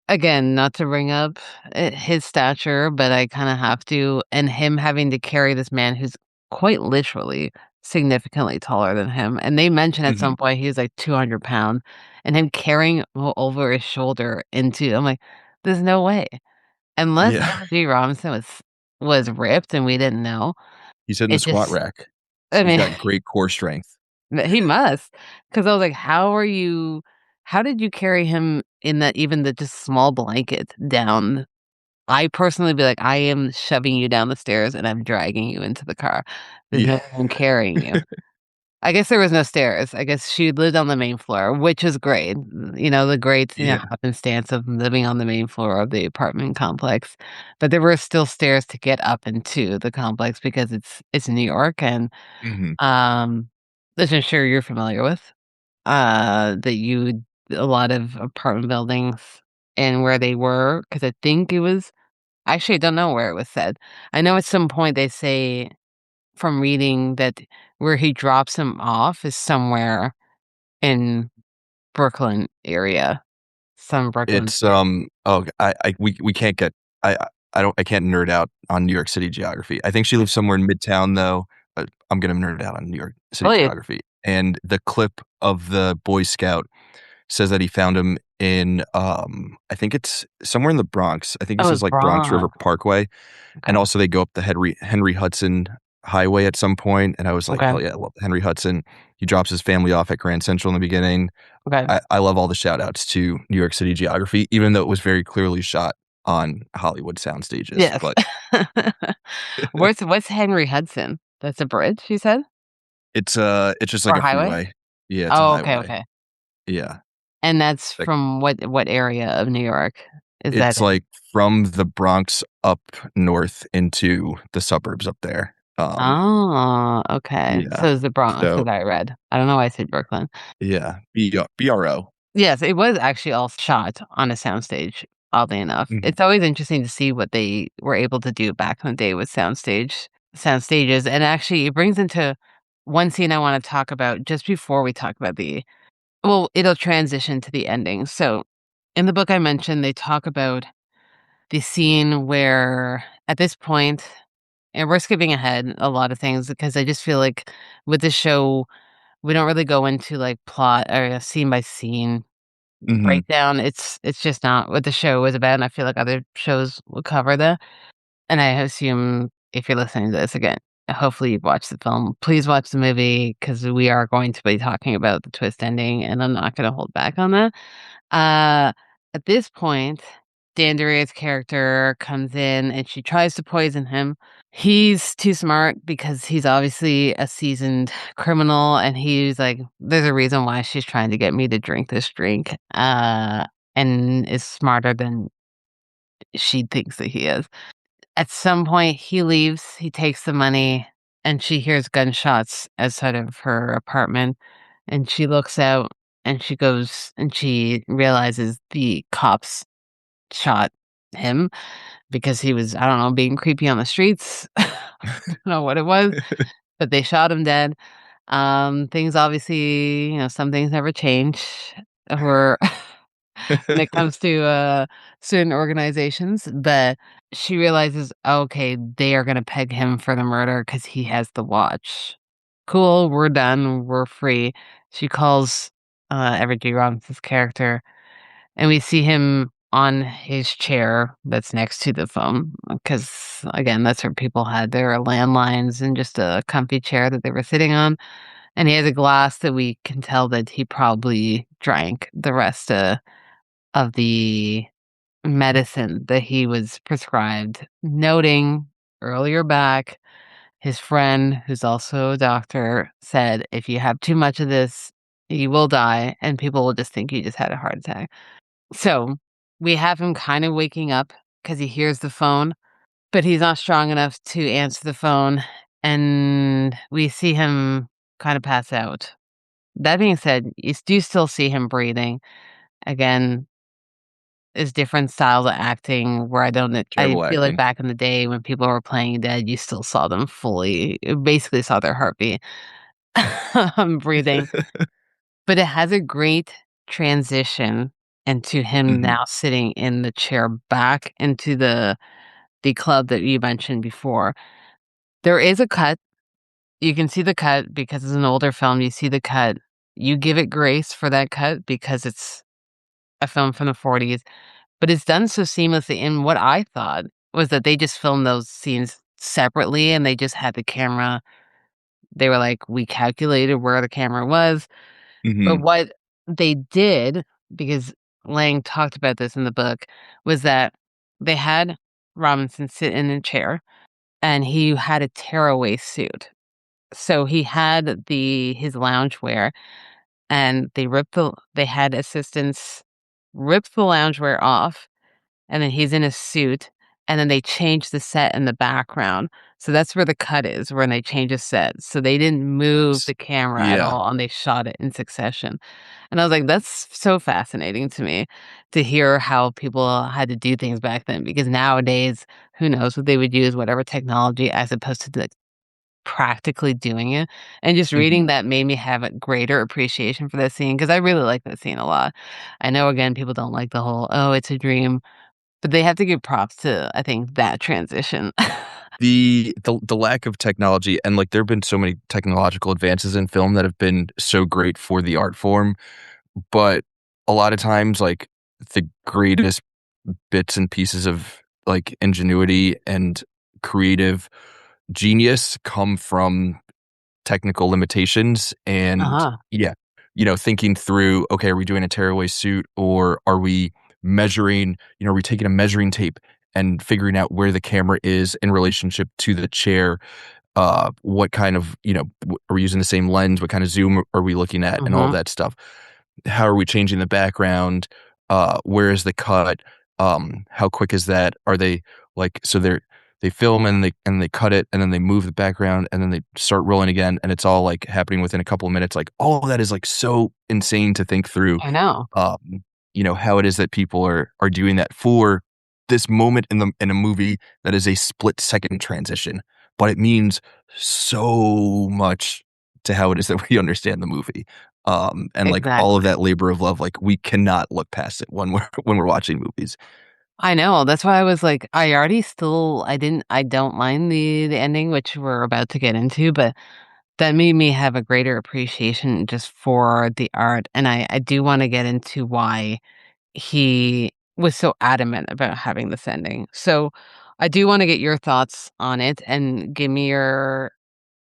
again, not to bring up his stature, but I kind of have to, and him having to carry this man who's quite literally significantly taller than him. And they mentioned at Mhm. some point he was like 200 pounds, and him carrying over his shoulder into. I'm like, there's no way, unless Yeah. M.G. Robinson was ripped and we didn't know. He's hitting the It squat just rack. I He's mean, got great core strength. he must, because I was like, how did you carry him in that even the just small blanket down? I personally be like, "I am shoving you down the stairs and I'm dragging you into the car. There's Yeah. no way I'm carrying you." I guess there was no stairs. I guess she lived on the main floor, which is great. The great, Yeah. happenstance of living on the main floor of the apartment complex. But there were still stairs to get up into the complex because it's New York and Mhm. um, which I'm sure you're familiar with, that you a lot of apartment buildings and where they were, because I think it was actually, I don't know where it was said. I know at some point they say from reading that where he drops him off is somewhere in Brooklyn area, some Brooklyn It's, area. oh, we can't get I can't nerd out on New York City geography. I think she lives somewhere in Midtown, though, but I'm gonna nerd out on New York City Please. geography. And the clip of the Boy Scout says that he found him in, I think it's somewhere in the Bronx. I think he Oh, says, it's like, Bronx River Bronx. Parkway, and Okay. also they go up the Henry Hudson Highway at some point, and I was like, Okay. "Hell yeah, I love Henry Hudson." He drops his family off at Grand Central in the beginning. Okay. I love all the shout outs to New York City geography, even though it was very clearly shot on Hollywood sound stages, Yes. but What's Henry Hudson? That's a bridge, you said? it's just like Or a highway? freeway. Yeah, it's a Oh, okay, highway. okay. Yeah. And that's Like, from what area of New York is that it's, in? like, from the Bronx up north into the suburbs up there. Oh, okay. Yeah. So is the Bronx So, that I read. I don't know why I said Brooklyn. yeah, BRO. Yes, it was actually all shot on a soundstage oddly enough. Mhm. It's always interesting to see what they were able to do back in the day with sound stages, and actually it brings into one scene I wanna talk about just before we talk about it'll transition to the ending. So, in the book I mentioned, they talk about the scene where at this point, and we're skipping ahead a lot of things because I just feel like with the show, we don't really go into, like, plot or scene by scene Mhm. breakdown. It's just not what the show is about, and I feel like other shows will cover that, and I assume if you're listening to this again, hopefully you've watched the film. Please watch the movie because we are going to be talking about the twist ending, and I'm not gonna hold back on that. Uh, at this point, Danderia's character comes in, and she tries to poison him. He's too smart because he's obviously a seasoned criminal, and he's like, "There's a reason why she's trying to get me to drink this drink," and is smarter than she thinks that he is. At some point, he leaves, he takes the money, and she hears gunshots outside of her apartment, and she looks out, and she goes and she realizes the cops shot him because he was, I don't know, being creepy on the streets. I don't know what it was, but they shot him dead. Things obviously, some things never change or when it comes to, certain organizations, but she realizes, okay, they are gonna peg him for the murder because he has the watch. Cool, we're done, we're free. She calls, Everett G. Robinson's character, and we see him on his chair that's next to the phone, because again, that's where people had their landlines and just a comfy chair that they were sitting on, and he has a glass that we can tell that he probably drank the rest, of the medicine that he was prescribed, noting earlier back, his friend, who's also a doctor, said, "If you have too much of this, you will die, and people will just think you just had a heart attack." So, we have him kind of waking up because he hears the phone, but he's not strong enough to answer the phone, and we see him kind of pass out. That being said, do still see him breathing. Again, is different styles of acting where I Terrible feel like acting. back in the day when people were playing dead, you still saw them fully basically saw their heartbeat, breathing, but it has a great transition into him Mhm. now sitting in the chair back into the club that you mentioned before. There is a cut. You can see the cut because it's an older film, you see the cut. You give it grace for that cut because it's a film from the '40s. But it's done so seamlessly, and what I thought was that they just filmed those scenes separately, and they just had the camera they were like, "We calculated where the camera was," but Mhm. what they did, because Lang talked about this in the book, was that they had Robinson sit in a chair, and he had a tearaway suit. So he had his loungewear, and they had assistants rip the loungewear off, and then he's in a suit, and then they change the set in the background. So that's where the cut is, when they change a set. So they didn't move S the camera at Yeah. all, and they shot it in succession. And I was like, "That's so fascinating to me to hear how people had to do things back then," because nowadays, who knows what they would use, whatever technology, as opposed to, like, practically doing it. And just Mhm. reading that made me have a greater appreciation for that scene because I really like that scene a lot. I know, again, people don't like the whole, "Oh, it's a dream." But they have to give props to, I think, that transition. The lack of technology and, like, there have been so many technological advances in film that have been so great for the art form, but a lot of times, like, the greatest bits and pieces of, like, ingenuity and creative genius come from technical limitations and Uh-huh. yeah, thinking through, okay, are we doing a tearaway suit or are we measuring, are we taking a measuring tape and figuring out where the camera is in relationship to the chair? What kind of, are we using the same lens? What kind of zoom are we looking at and all of Mhm. that stuff? How are we changing the background? Where is the cut? How quick is that? Are they like so they film and they cut it and then they move the background and then they start rolling again and it's all like happening within a couple of minutes. Like all of that is like so insane to think through. I know. Um, how it is that people are doing that for this moment in a movie that is a split second transition, but it means so much to how it is that we understand the movie. And like all of Exactly. that labor of love, like we cannot look past it when we're when we're watching movies. I know. That's why I was like, I don't mind the ending, which we're about to get into, but that made me have a greater appreciation just for the art. And I do want to get into why he was so adamant about having this ending. So I do want to get your thoughts on it and give me your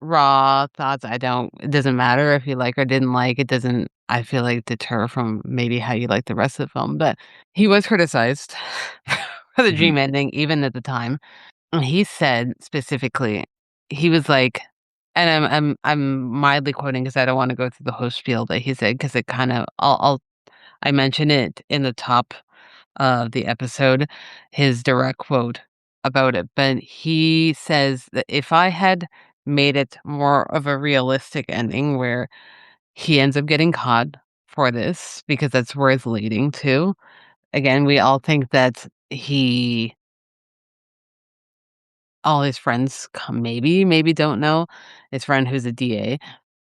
raw thoughts. It doesn't matter if you like or didn't like, it doesn't, I feel like, deter from maybe how you like the rest of the film. But he was criticized for the Hmm. dream ending, even at the time. And he said specifically, he was like, and I'm mildly quoting because I don't want to go through the whole spiel that he said because it kind of I mention it in the top of the episode, his direct quote about it. But he says that if I had made it more of a realistic ending where he ends up getting caught for this, because that's where it's leading to. Again, we all think that all his friends maybe don't know. His friend who's a DA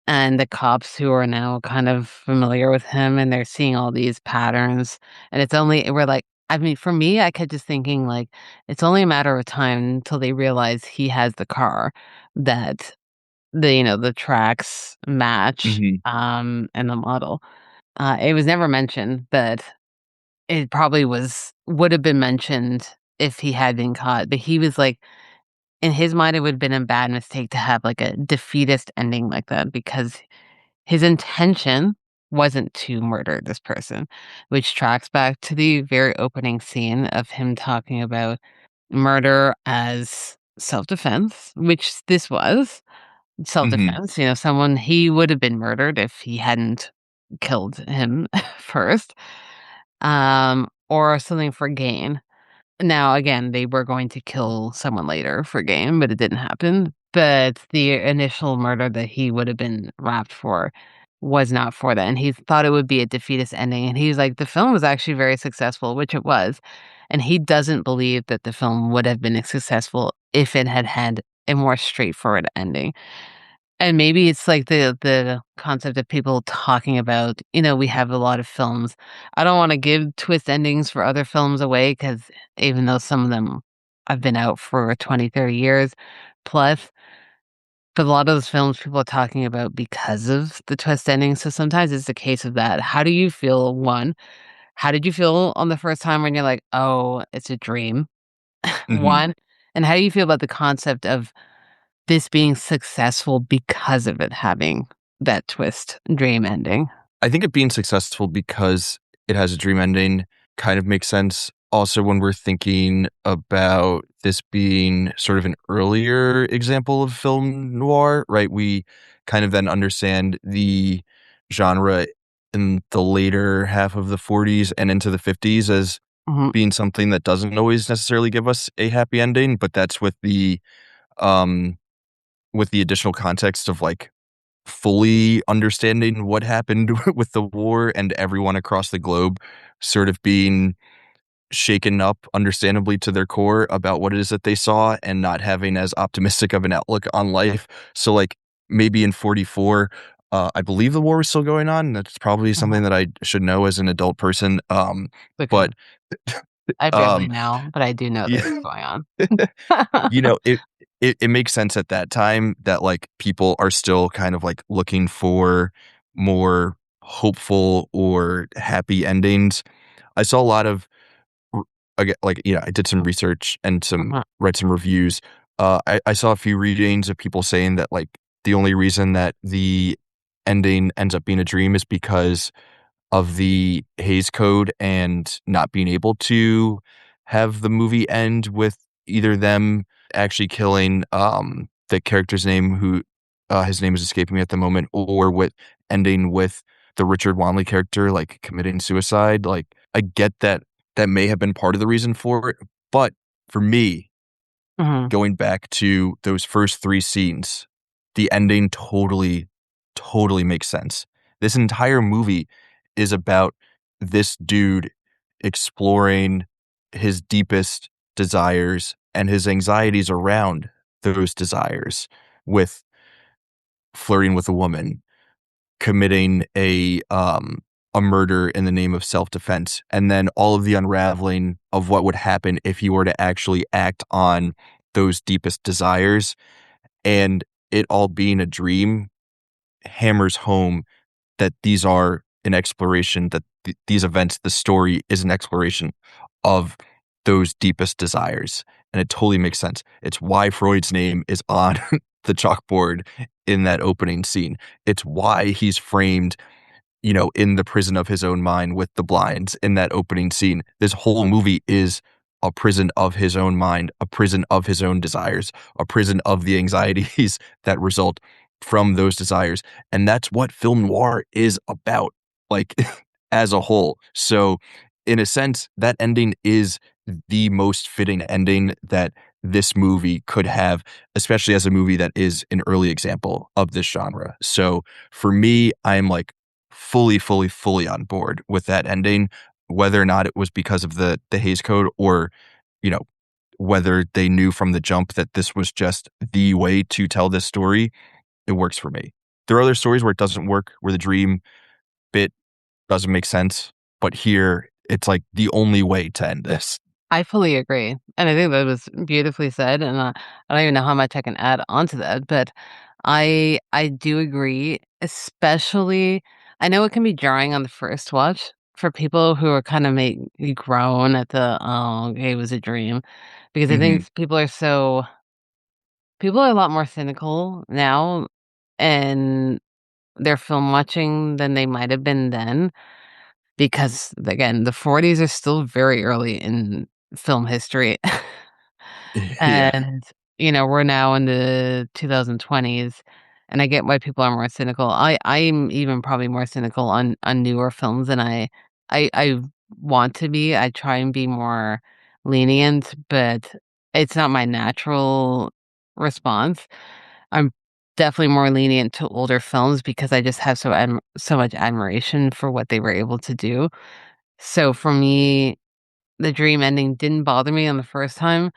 and the cops who are now kind of familiar with him and they're seeing all these patterns. And we're like, I mean, for me, I kept just thinking like, it's only a matter of time until they realize he has the car that the tracks match, Hmm. and the model. It was never mentioned, but it probably would have been mentioned if he had been caught. But he was like, in his mind, it would have been a bad mistake to have like a defeatist ending like that because his intention wasn't to murder this person, which tracks back to the very opening scene of him talking about murder as self-defense, which this was Hmm. self-defense. Someone he would have been murdered if he hadn't killed him first, or something for gain. Now, again, they were going to kill someone later for gain, but it didn't happen. But the initial murder that he would have been wrapped for was not for that. And he thought it would be a defeatist ending. And he's like, the film was actually very successful, which it was. And he doesn't believe that the film would have been successful if it had had a more straightforward ending. And maybe it's like the concept of people talking about, we have a lot of films. I don't wanna give twist endings for other films away because even though some of them have been out for 20, 30 years plus, but a lot of those films people are talking about because of the twist ending, so sometimes it's a case of that. How do you feel, 1, how did you feel on the first time when you're like, "Oh, it's a dream?" Hmm. 1, and how do you feel about the concept of this being successful because of it having that twist dream ending? I think it being successful because it has a dream ending kind of makes sense. Also, when we're thinking about this being sort of an earlier example of film noir, right? We kind of then understand the genre in the later half of the 40s and into the 50s as Mhm, being something that doesn't always necessarily give us a happy ending, but that's um with the additional context of like fully understanding what happened with the war and everyone across the globe sort of being shaken up understandably to their core about what it is that they saw and not having as optimistic of an outlook on life. So like maybe in 44, I believe the war was still going on. That's probably mhm. something that I should know as an adult person. Okay. But I barely um know, but I do know that yeah. it's going on. It makes sense at that time that, like, people are still kind of, like, looking for more hopeful or happy endings. I saw a lot of r like, I did some research and Mhm, read some reviews. I saw a few readings of people saying that, like, the only reason that the ending ends up being a dream is because of the Hays Code and not being able to have the movie end with either them actually killing, the character's name who, his name is escaping me at the moment, or with ending with the Richard Wanley character, like, committing suicide. Like, I get that that may have been part of the reason for it, but for me, mhm. going back to those first 3 scenes, the ending totally makes sense. This entire movie is about this dude exploring his deepest desires and his anxieties around those desires with flirting with a woman, committing a murder in the name of self-defense, and then all of the unraveling of what would happen if he were to actually act on those deepest desires, and it all being a dream hammers home that these are an exploration, that these events, the story is an exploration of those deepest desires. And it totally makes sense. It's why Freud's name is on the chalkboard in that opening scene. It's why he's framed, in the prison of his own mind with the blinds in that opening scene. This whole movie is a prison of his own mind, a prison of his own desires, a prison of the anxieties that result from those desires. And that's what film noir is about, like, as a whole. So, in a sense, that ending is the most fitting ending that this movie could have, especially as a movie that is an early example of this genre. So, for me, I'm like fully, fully, fully on board with that ending, whether or not it was because of the Hays Code, or, you know, whether they knew from the jump that this was just the way to tell this story. It works for me. There are other stories where it doesn't work, where the dream bit doesn't make sense, but here it's like the only way to end this. I fully agree, and I think that was beautifully said, and, I don't even know how much I can add onto that, but I do agree, especially I know it can be jarring on the first watch for people who are kinda make you groan at the, "Oh, okay, it was a dream," because I Mhm. think people are a lot more cynical now, and their film watching than they might have been then. Because, again, the '40s are still very early in film history. Yeah. And, we're now in the 2020s, and I get why people are more cynical. I'm even probably more cynical on newer films than I want to be. I try and be more lenient, but it's not my natural response. I'm definitely more lenient to older films because I just have so much admiration for what they were able to do. So for me, the dream ending didn't bother me on the first time.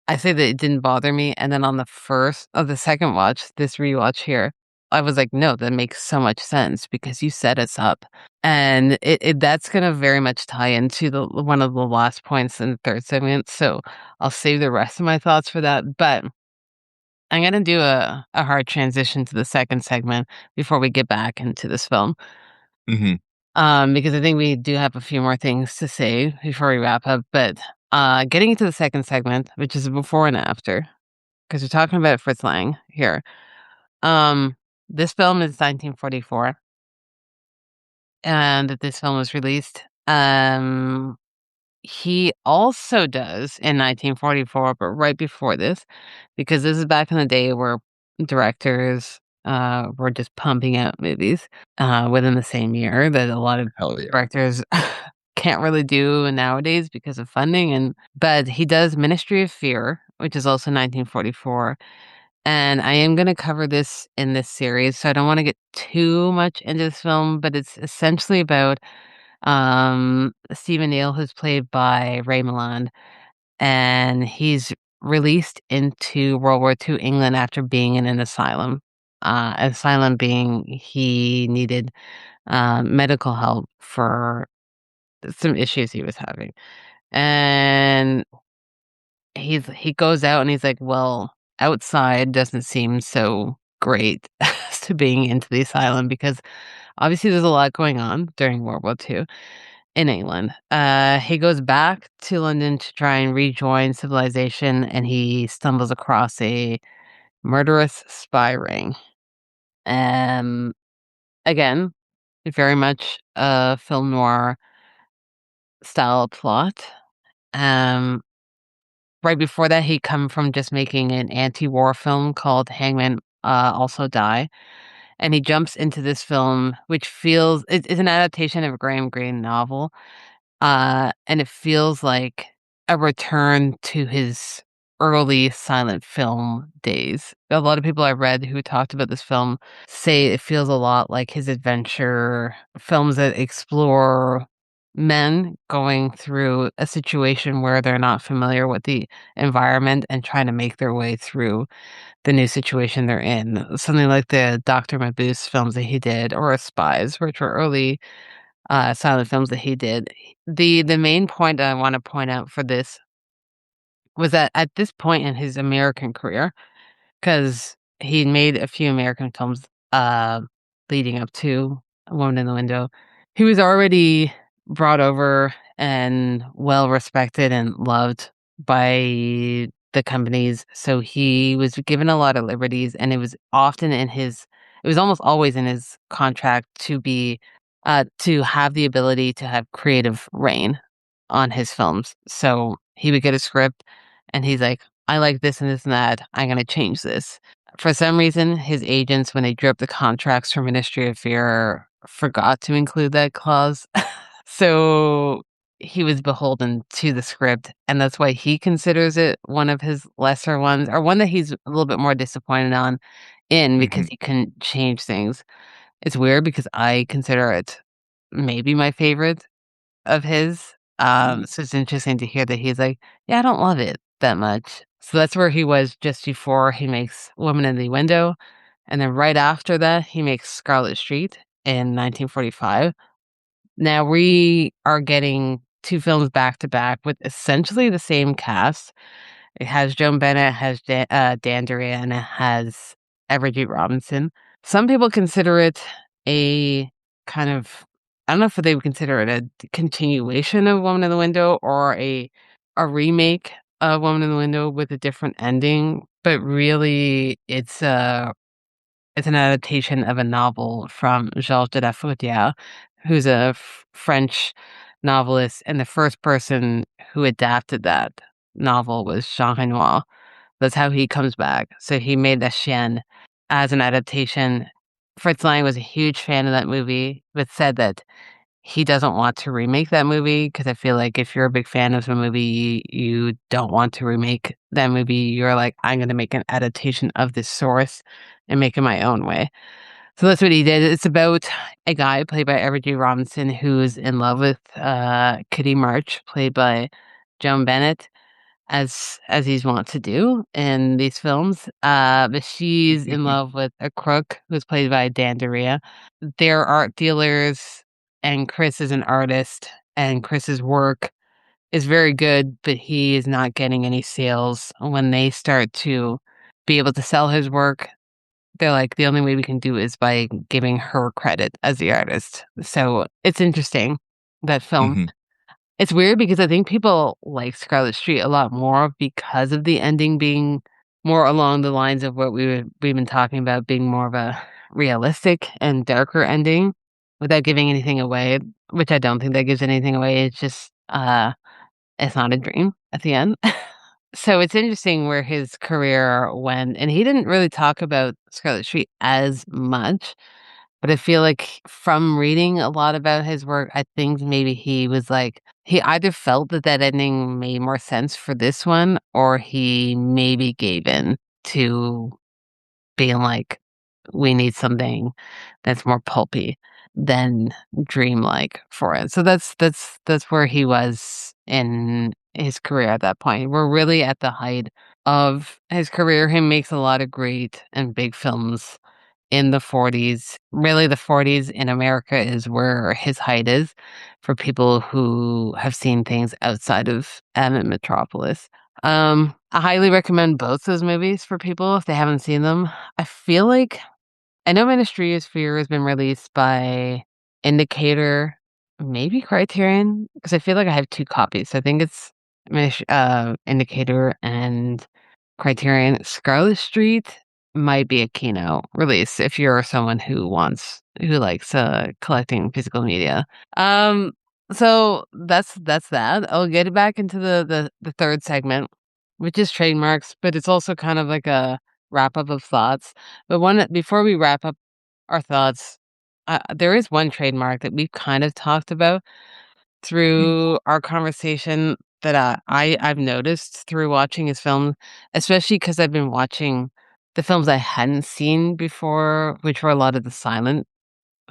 I say that it didn't bother me, and then on the second watch, this rewatch here, I was like, "No, that makes so much sense because you set us up." And that's gonna very much tie into the one of the last points in the third segment, so I'll save the rest of my thoughts for that, but I'm gonna do a hard transition to the second segment before we get back into this film. Mhm. Because I think we do have a few more things to say before we wrap up. But getting into the second segment, which is a before and after, because we're talking about Fritz Lang here. Um, this film is 1944, and that this film was released. He also does in 1944, but right before this, because this is back in the day where directors were just pumping out movies within the same year that a lot of Hell yeah. directors can't really do nowadays because of funding. But he does Ministry of Fear, which is also 1944. And I am going to cover this in this series, so I don't want to get too much into this film, but it's essentially about Stephen Neal, who's played by Ray Milland, and he's released into World War II England after being in an asylum. Asylum being he needed medical help for some issues he was having. And he goes out and he's like, well, outside doesn't seem so great as to being into the asylum because obviously there's a lot going on during World War II in England. He goes back to London to try and rejoin civilization, and he stumbles across a murderous spy ring. Um, Again, very much a film noir style plot. Um, right before that, he come from just making an anti-war film called Hangmen Also Die, and he jumps into this film, which feels it's an adaptation of a Graham Greene novel. And it feels like a return to his early silent film days. A lot of people I've read who talked about this film say it feels a lot like his adventure films that explore men going through a situation where they're not familiar with the environment and trying to make their way through the new situation they're in. Something like the Dr. Mabuse films that he did, or Spies, which were early silent films that he did. The main point I want to point out for this was that at this point in his American career, because he made a few American films leading up to A Woman in the Window, he was already brought over and well respected and loved by the companies. So he was given a lot of liberties, and it was often in his, it was almost always in his contract to be, to have the ability to have creative reign on his films. So he would get a script and he's like, I like this and this and that. I'm going to change this. For some reason, his agents, when they drew up the contracts for Ministry of Fear, forgot to include that clause. So he was beholden to the script, and that's why he considers it one of his lesser ones, or one that he's a little bit more disappointed because Mhm. he couldn't change things. It's weird because I consider it maybe my favorite of his. So it's interesting to hear that he's like, yeah, I don't love it that much. So that's where he was just before he makes Woman in the Window. And then right after that, he makes Scarlet Street in 1945. Now we are getting two films back to back with essentially the same cast. It has Joan Bennett, it has Dan Duryea, and it has Everett G. Robinson. Some people consider it a kind of, I don't know if they would consider it a continuation of Woman in the Window or a remake of Woman in the Window with a different ending, but really it's an adaptation of a novel from Georges de la Fautière, who's a French novelist, and the first person who adapted that novel was Jean Renoir. That's how he comes back. So he made La Chienne as an adaptation. Fritz Lang was a huge fan of that movie, but said that he doesn't want to remake that movie because I feel like if you're a big fan of a movie, you don't want to remake that movie. You're like, I'm going to make an adaptation of this source and make it my own way. So that's what he did. It's about a guy played by Everett G. Robinson who's in love with Kitty March, played by Joan Bennett, as he's wont to do in these films. But she's in love with a crook who's played by Dan Duryea. They're art dealers, and Chris is an artist, and Chris's work is very good, but he is not getting any sales. When they start to be able to sell his work, they're like, the only way we can do is by giving her credit as the artist. So it's interesting, that film. Mhm. It's weird because I think people like Scarlet Street a lot more because of the ending being more along the lines of what we've been talking about, being more of a realistic and darker ending without giving anything away, which I don't think that gives anything away. It's just it's not a dream at the end. So it's interesting where his career went, and he didn't really talk about Scarlet Street as much, but I feel like from reading a lot about his work, I think maybe he was like, he either felt that that ending made more sense for this one, or he maybe gave in to being like, we need something that's more pulpy than dreamlike for it. So that's where he was in his career at that point. We're really at the height of his career. He makes a lot of great and big films in the 40s. Really, the 40s in America is where his height is for people who have seen things outside of Emmett Metropolis. I highly recommend both those movies for people if they haven't seen them. I feel like I know Ministry of Fear has been released by Indicator, maybe Criterion, because I feel like I have two copies. I think it's Indicator and Criterion. Scarlet Street might be a Kino release if you're someone who likes collecting physical media. Um, so that's that. I'll get it back into the third segment, which is trademarks, but it's also kind of like a wrap up of thoughts. But one before we wrap up our thoughts, there is one trademark that we've kind of talked about through our conversation that I've noticed through watching his film, especially because I've been watching the films I hadn't seen before, which were a lot of the silent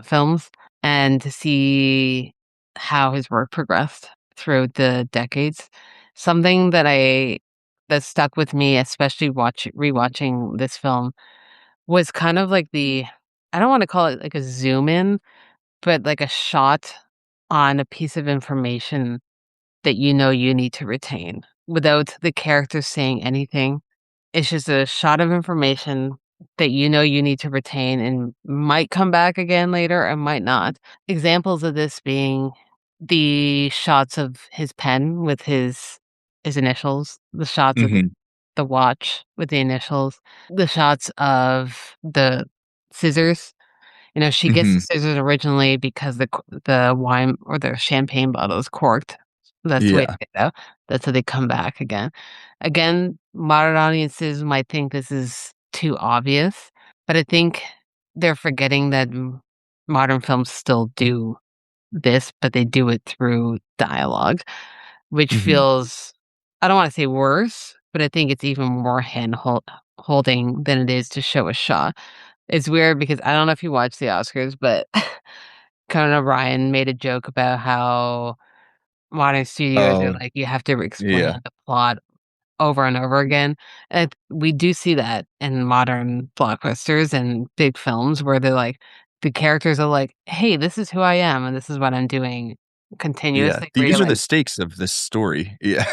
films, and to see how his work progressed through the decades. Something that stuck with me, especially rewatching this film, was kind of like I don't want to call it like a zoom in, but like a shot on a piece of information that you need to retain without the characters saying anything. It's just a shot of information that you need to retain and might come back again later and might not. Examples of this being the shots of his pen with his initials, the shots of Mhm. the watch with the initials, the shots of the scissors. She gets the Mhm. scissors originally because the wine or the champagne bottle is corked. That's the way to Yeah. get out. That's how they come back again. Again, modern audiences might think this is too obvious, but I think they're forgetting that modern films still do this, but they do it through dialogue, which Mhm. feels, I don't wanna say worse, but I think it's even more holding than it is to show a shot. It's weird because I don't know if you watch the Oscars, but Conan O'Brien made a joke about how modern studios are Oh, like, you have to explain yeah. the plot over and over again. And we do see that in modern blockbusters and big films where the characters are like, "Hey, this is who I am, and this is what I'm doing," Yeah. continuously, where you're These are the like stakes of this story. Yeah.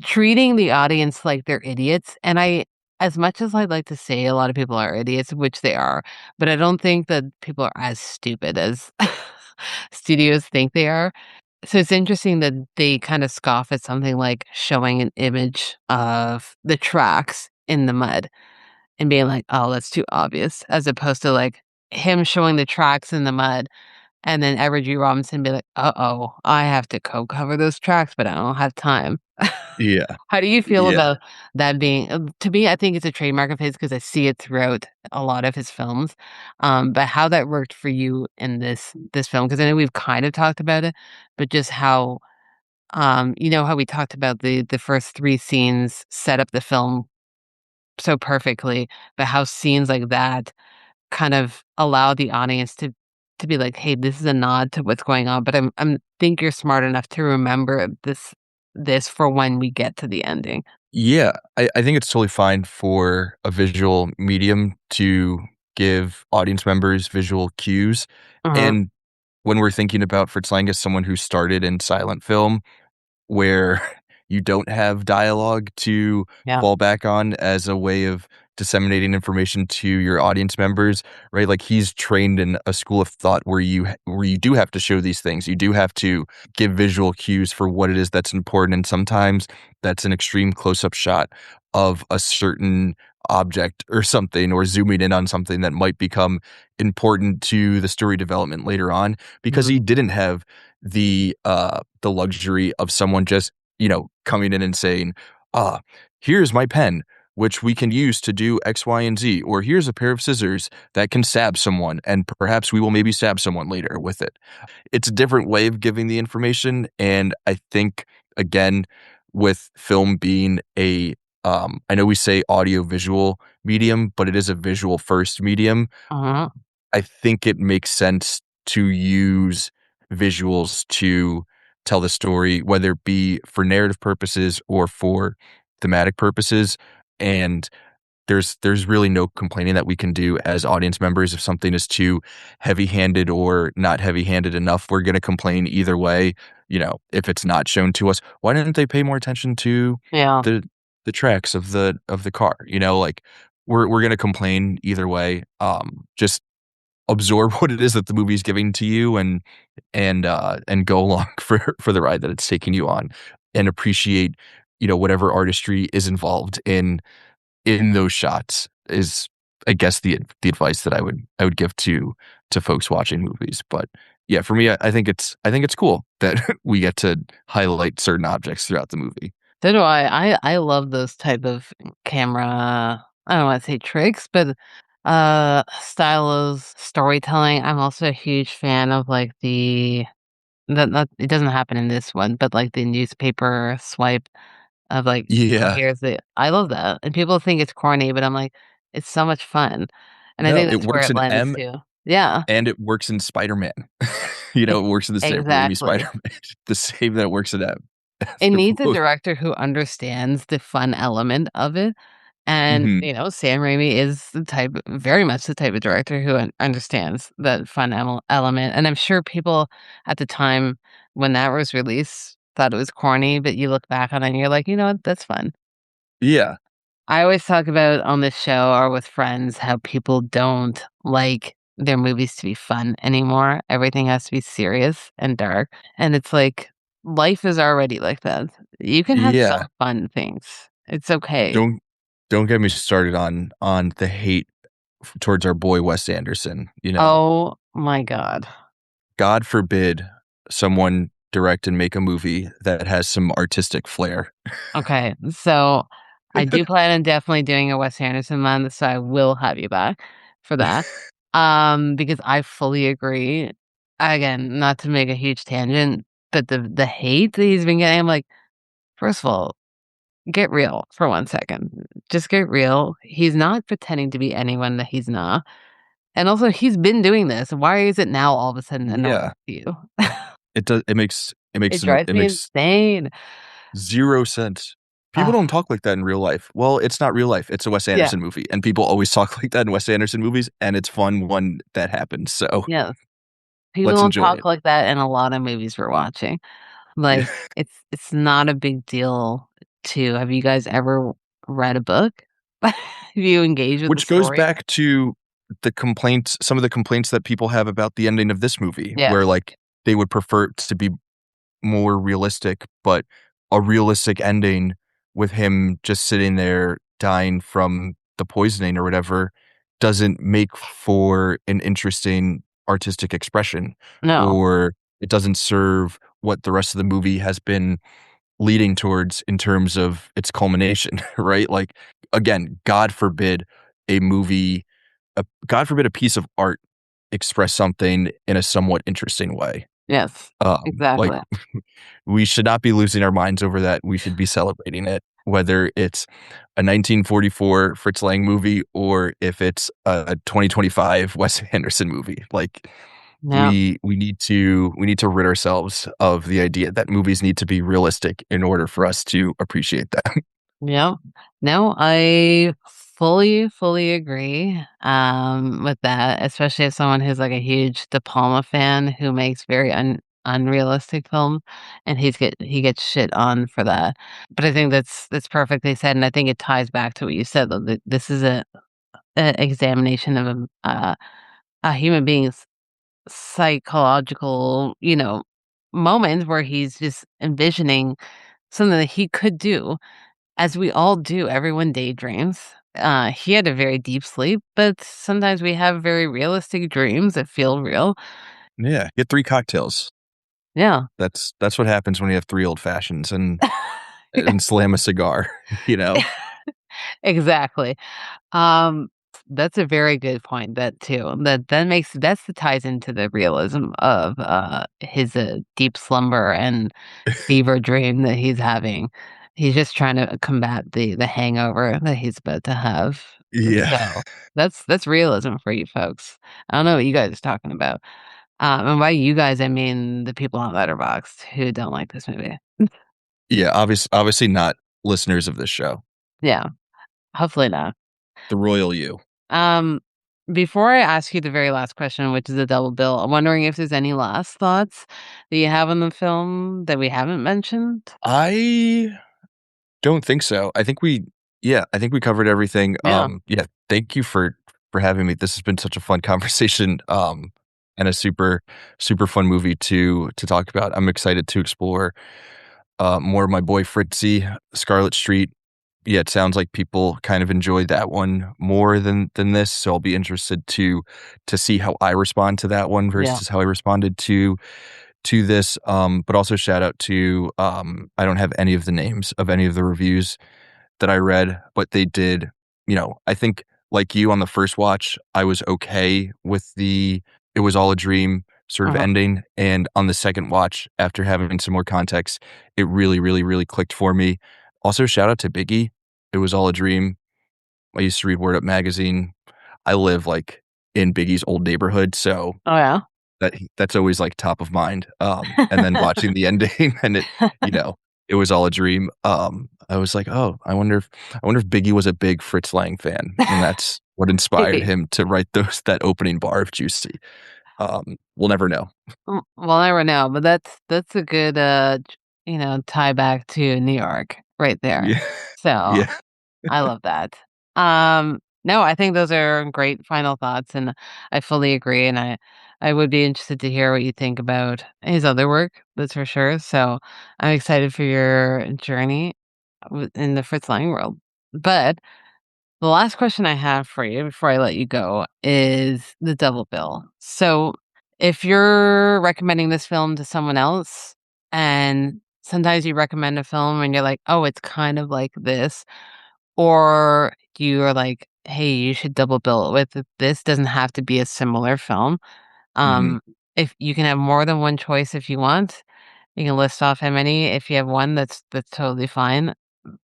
treating the audience like they're idiots. And as much as I'd like to say a lot of people are idiots, which they are, but I don't think that people are as stupid as studios think they are. So it's interesting that they kind of scoff at something like showing an image of the tracks in the mud and being like, "Oh, that's too obvious," as opposed to like him showing the tracks in the mud and then Edward G. Robinson be like, "Uh-oh, I have to cover those tracks, but I don't have time." Yeah. How do you feel Yeah. about that being to me, I think it's a trademark of his because I see it throughout a lot of his films, but how that worked for you in this film? Because I know we've kind of talked about it, but just how, how we talked about the first 3 scenes set up the film so perfectly, but how scenes like that kind of allow the audience to be like, "Hey, this is a nod to what's going on, but I'm think you're smart enough to remember this for when we get to the ending." Yeah. I think it's totally fine for a visual medium to give audience members visual cues. Mhm. And when we're thinking about Fritz Lang as someone who started in silent film, where you don't have dialogue to Yeah. fall back on as a way of disseminating information to your audience members, right? Like he's trained in a school of thought where you do have to show these things. You do have to give visual cues for what it is that's important, and sometimes that's an extreme close-up shot of a certain object or something, or zooming in on something that might become important to the story development later on, because Mhm. he didn't have the luxury of someone just, coming in and saying, "Ah, here's my pen, which we can use to do X, Y, and Z," or "Here's a pair of scissors that can stab someone, and perhaps we will maybe stab someone later with it." It's a different way of giving the information, and I think, again, with film being I know we say audio visual medium, but it is a visual first medium. Mhm. I think it makes sense to use visuals to tell the story, whether it be for narrative purposes or for thematic purposes. And there's really no complaining that we can do as audience members if something is too heavy-handed or not heavy-handed enough. We're gonna complain either way, if it's not shown to us. Why didn't they pay more attention to Yeah. the the tracks of the car? Like we're gonna complain either way. Just absorb what it is that the movie is giving to you, and go along for the ride that it's taking you on, and appreciate, whatever artistry is involved in those shots is, I guess, the advice that I would give to folks watching movies. But yeah, for me, I think it's cool that we get to highlight certain objects throughout the movie. So do I. I love those type of camera, I don't wanna say tricks, but, style of storytelling. I'm also a huge fan of, like, that it doesn't happen in this one, but, like, the newspaper swipe of, like, "Oh, Yeah. here's the" I love that, and people think it's corny, but I'm like, "It's so much fun," and I No, think it that's where works it in lends M to. Yeah. and it works in Spider-Man. You E know, it works in the Sam Raimi exactly. Spider-Man, the same that it works in that. It They're needs a both. director who understands the fun element of it, and, Mhm. Sam Raimi is the type very much the type of director who understands that fun element, and I'm sure people at the time when that was released thought it was corny, but you look back on it and you're like, "You know what? That's fun." Yeah. I always talk about on this show or with friends how people don't like their movies to be fun anymore. Everything has to be serious and dark. And it's like life is already like that. You can have Yeah. some fun things. It's okay. Don't don't get me started on the hate towards our boy Wes Anderson, you know? Oh my God. God forbid someone direct and make a movie that has some artistic flair. Okay. So I do plan on definitely doing a Wes Anderson month, so I will have you back for that. Because I fully agree. Again, not to make a huge tangent, but the hate that he's been getting, I'm like, first of all, get real for 1 second. Just get real. He's not pretending to be anyone that he's not. And also, he's been doing this. Why is it now all of a sudden annoying Yeah. to you? It does it makes it It makes an drives it me makes insane. 0 sense. People Uh, don't talk like that in real life. Well, it's not real life, it's a Wes yeah, Anderson movie, and people always talk like that in Wes Anderson movies, and it's fun when that happens, so yeah. People let's don't enjoy talk it. like that in a lot of movies we're watching. Like, it's not a big deal to have you guys ever read a book? Have you engaged with the Which goes story? back to the complaints some of the complaints that people have about the ending of this movie, Yes. where, like, they would prefer it to be more realistic, but a realistic ending with him just sitting there dying from the poisoning or whatever doesn't make for an interesting artistic expression, No. or it doesn't serve what the rest of the movie has been leading towards in terms of its culmination, right? Like, again, God forbid a movie, God forbid a piece of art express something in a somewhat interesting way. Yes. Like, Exactly. we should not be losing our minds over that. We should be celebrating it, whether it's a 1944 Fritz Lang movie or if it's a 2025 Wes Anderson movie. Like, Yeah. we need to rid ourselves of the idea that movies need to be realistic in order for us to appreciate them. Yeah. No, I fully agree, with that, especially as someone who's, like, a huge De Palma fan who makes very unrealistic films, and he gets shit on for that. But I think that's perfectly said, and I think it ties back to what you said, though, that this is a examination of a human being's psychological, moment where he's just envisioning something that he could do, as we all do. Everyone daydreams. He had a very deep sleep, but sometimes we have very realistic dreams that feel real. Yeah, get 3 cocktails. Yeah. That's what happens when you have 3 old fashions and slam a cigar, you know? Exactly. Um, that's a very good point, that too. That makes that's the ties into the realism of, his, deep slumber and fever dream that he's having. He's just trying to combat the hangover that he's about to have. Yeah. So, that's realism for you folks. I don't know what you guys are talking about. And by you guys, I mean the people on Letterboxd who don't like this movie. Yeah, obviously not listeners of this show. Yeah, hopefully not. The royal you. Um, Before I ask you the very last question, which is a double bill, I'm wondering if there's any last thoughts that you have on the film that we haven't mentioned? I don't think so. I think we covered everything. Yeah, Yeah, thank you for having me. This has been such a fun conversation, and a super fun movie to talk about. I'm excited to explore more of my boy Fritzy, Scarlet Street. Yeah, it sounds like people kind of enjoyed that one more than this, so I'll be interested to see how I respond to that one yeah. versus how I responded to this. But also shout out to I don't have any of the names of any of the reviews that I read, but they did, I think like you on the first watch, I was okay with the it was all a dream sort of Uh-huh. ending. And on the second watch, after having some more context, it really, really, really clicked for me. Also, shout out to Biggie. It was all a dream. I used to read Word Up magazine. I live like in Biggie's old neighborhood, so Oh, yeah? that's always like top of mind. And then watching the ending and you know, it was all a dream. I was like, oh, I wonder if Biggie was a big Fritz Lang fan, and that's what inspired Maybe. him to write that opening bar of Juicy. We'll never know. Well, I don't know, but that's a good, tie back to New York right there. Yeah, So, yeah. I love that. No, I think those are great final thoughts, and I fully agree, and I would be interested to hear what you think about his other work, that's for sure. So, I'm excited for your journey in the Fritz Lang world. But the last question I have for you before I let you go is the double bill. So, if you're recommending this film to someone else, and sometimes you recommend a film and you're like, "Oh, it's kind of like this," or you are like, "Hey, you should double bill it with this doesn't have to be a similar film." Mhm. Um, if you can have more than one choice if you want, you can list off how many. If you have one, that's totally fine.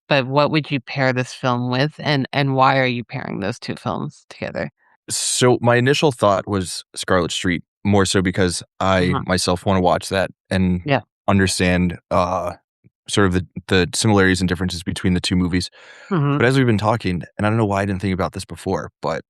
But what would you pair this film with, and why are you pairing those 2 films together? So my initial thought was Scarlet Street, more so because I Mhm. myself wanna watch that and Yeah. understand, sort of the similarities and differences between the 2 movies. Mhm. But as we've been talking, and I don't know why I didn't think about this before, but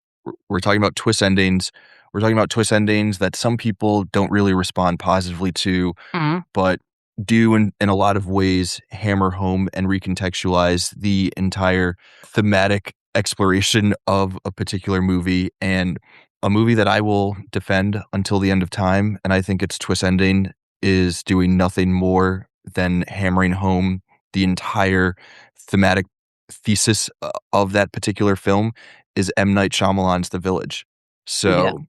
we're talking about twist endings. We're talking about twist endings that some people don't really respond positively to, Mhm. but do in a lot of ways hammer home and recontextualize the entire thematic exploration of a particular movie. And a movie that I will defend until the end of time, and I think its twist ending is doing nothing more than hammering home the entire thematic thesis of that particular film, is M. Night Shyamalan's The Village. Yeah. So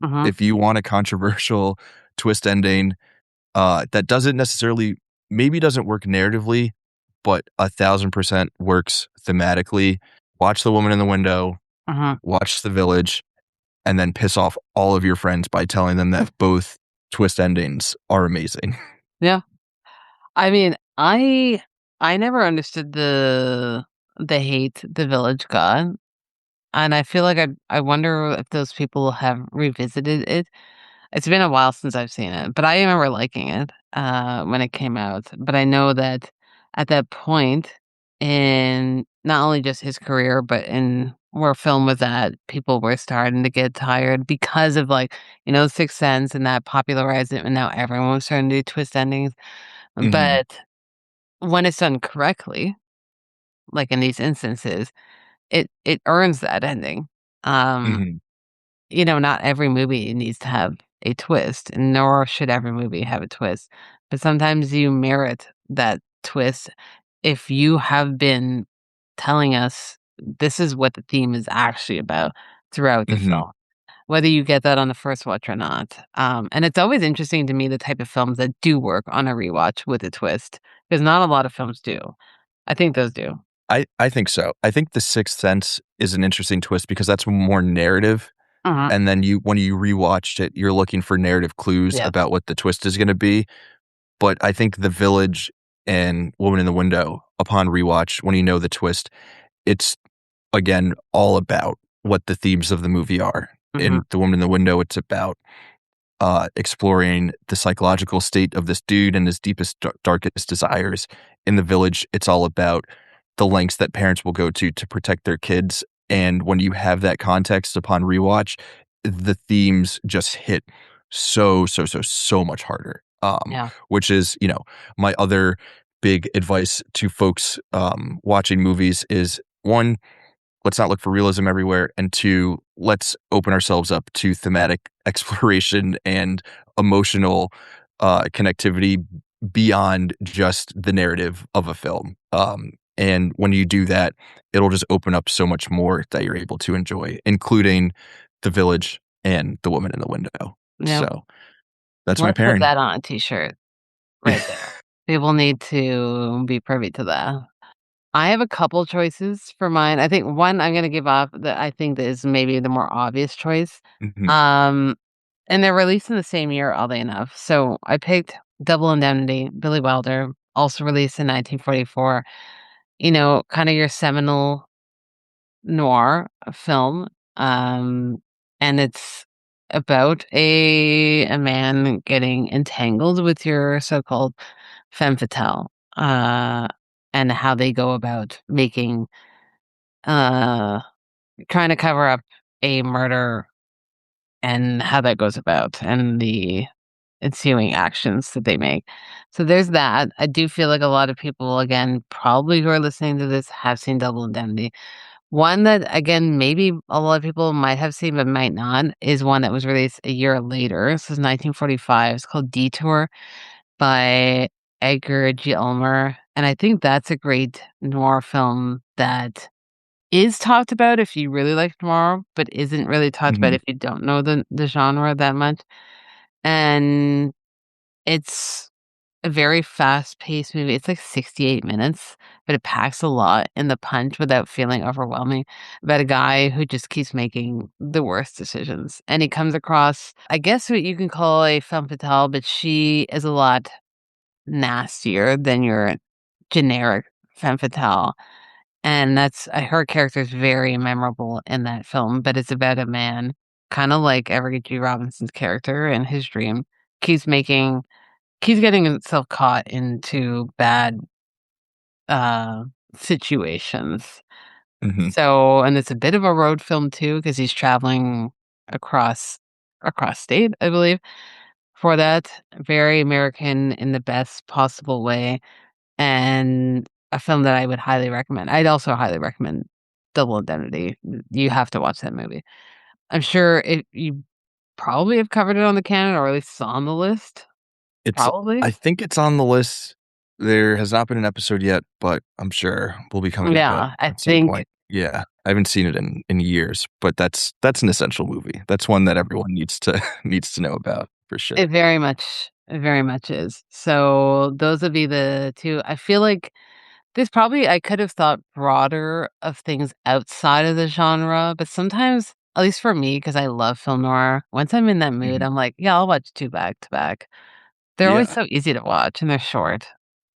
Mhm. if you want a controversial twist ending, that doesn't necessarily maybe doesn't work narratively, but 1,000% works thematically. Watch The Woman in the Window, Mhm. watch The Village, and then piss off all of your friends by telling them that both twist endings are amazing. Yeah. I mean, I never understood the hate the village got, and I feel like I wonder if those people have revisited it. It's been a while since I've seen it, but I remember liking it, when it came out, but I know that at that point in not only just his career, but in where film was at, people were starting to get tired because of, like, Sixth Sense and that popularized it, and now everyone was starting to do twist endings, Mhm, but when it's done correctly, like in these instances, it earns that ending. Um mhm, not every movie needs to have a twist, and nor should every movie have a twist. But sometimes you merit that twist if you have been telling us this is what the theme is actually about throughout the mhm. film, whether you get that on the first watch or not. And it's always interesting to me the type of films that do work on a rewatch with a twist, because not a lot of films do. I think those do. I think so. I think The Sixth Sense is an interesting twist because that's more narrative, Mhm. and then when you rewatched it, you're looking for narrative clues Yeah. about what the twist is gonna be. But I think The Village and Woman in the Window, upon rewatch, when you know the twist, it's, again, all about what the themes of the movie are. Mhm. In The Woman in the Window, it's about exploring the psychological state of this dude and his deepest, darkest desires. In The Village, it's all about the lengths that parents will go to protect their kids. And when you have that context upon rewatch, the themes just hit so much harder. Yeah. Which is, my other big advice to folks watching movies is one, let's not look for realism everywhere. And two, let's open ourselves up to thematic exploration and emotional connectivity beyond just the narrative of a film. And when you do that, it'll just open up so much more that you're able to enjoy, including The Village and The Woman in the Window. Yeah. So that's my Let's put pairing. that on a t-shirt right there. People need to be privy to that. I have a couple choices for mine. I think one I'm gonna give off that I think that is maybe the more obvious choice. Mhm, Um, and they're released in the same year, oddly enough. So I picked Double Indemnity, Billy Wilder, also released in 1944. Kind of your seminal noir film. Um, and it's about a man getting entangled with your so-called femme fatale, and how they go about making, trying to cover up a murder and how that goes about and the ensuing actions that they make. So there's that. I do feel like a lot of people, again, probably who are listening to this have seen Double Indemnity. One that, again, maybe a lot of people might have seen but might not is one that was released a year later. This is 1945. It's called Detour by Edgar G. Ulmer. And I think that's a great noir film that is talked about if you really like noir, but isn't really talked about Mhm. if you don't know the genre that much. And it's a very fast-paced movie. It's like 68 minutes, but it packs a lot in the punch without feeling overwhelming, about a guy who just keeps making the worst decisions. And he comes across, I guess, what you can call a femme fatale, but she is a lot nastier than your generic femme fatale. And that's her character is very memorable in that film, but it's about a man, kind of like Everett G. Robinson's character in his dream, keeps making keeps getting himself caught into bad, uh, situations. Mhm. So and it's a bit of a road film too, because he's traveling across state, I believe, for that. Very American in the best possible way, and a film that I would highly recommend. I'd also highly recommend Double Indemnity. You have to watch that movie. I'm sure you probably have covered it on the canon, or at least it's on the list, It's probably? I think it's on the list. There has not been an episode yet, but I'm sure we'll be coming to it Yeah, I at some think point. Yeah, I haven't seen it in years, but that's an essential movie. That's one that everyone needs to needs to know about for sure. it very much is. So those would be the 2. I feel like there's probably I could have thought broader of things outside of the genre, but sometimes, at least for me, because I love film noir, once I'm in that mood, Mhm. I'm like, "Yeah, I'll watch 2 back to back." They're always Yeah, so easy to watch, and they're short.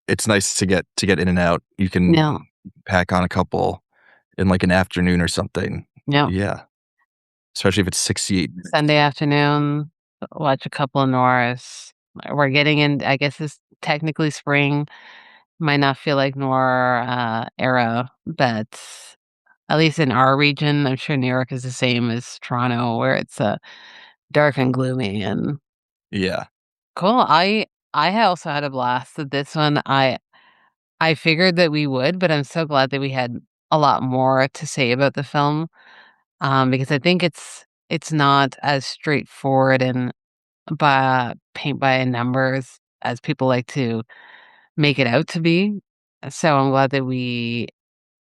it's nice to get in and out. You can Yeah, pack on a couple in, like, an afternoon or something. yeah. Yeah, especially if it's 68 minutes. Sunday afternoon, watch a couple of noirs. We're getting in I guess it's technically spring. Might not feel like noir, era, but at least in our region, I'm sure New York is the same as Toronto, where it's, dark and gloomy and Yeah. cool. I also had a blast with this one. I figured that we would, but I'm so glad that we had a lot more to say about the film, because I think it's not as straightforward and by paint by numbers as people like to make it out to be. So I'm glad that we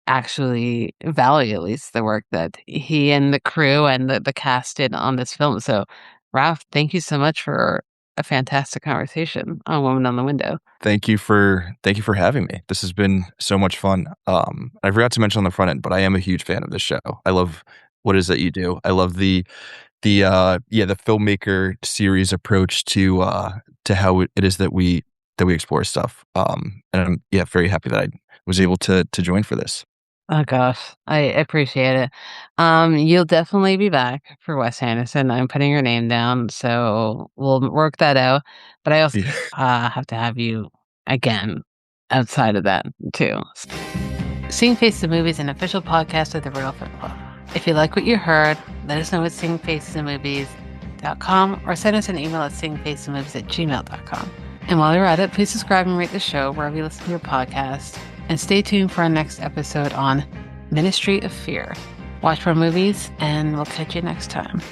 actually value at least the work that he and the crew and the cast did on this film. So, Ralph, thank you so much for a fantastic conversation on Woman on the Window. Thank you for having me. This has been so much fun. I forgot to mention on the front end, but I am a huge fan of this show. I love what it is that you do. I love the filmmaker series approach to how it is that we explore stuff. And I'm very happy that I was able to join for this. Oh gosh, I appreciate it. You'll definitely be back for Wes Anderson. I'm putting your name down, so we'll work that out. But I also Yeah. have to have you again outside of that too. Seeing Face the Movie is an official podcast of the Real Film Club. If you like what you heard, let us know at seeingfacethemovies.com or send us an email at seeingfacethemovies@gmail.com. And while you're at it, please subscribe and rate the show wherever you listen to your podcast. And stay tuned for our next episode on Ministry of Fear. Watch more movies, and we'll catch you next time.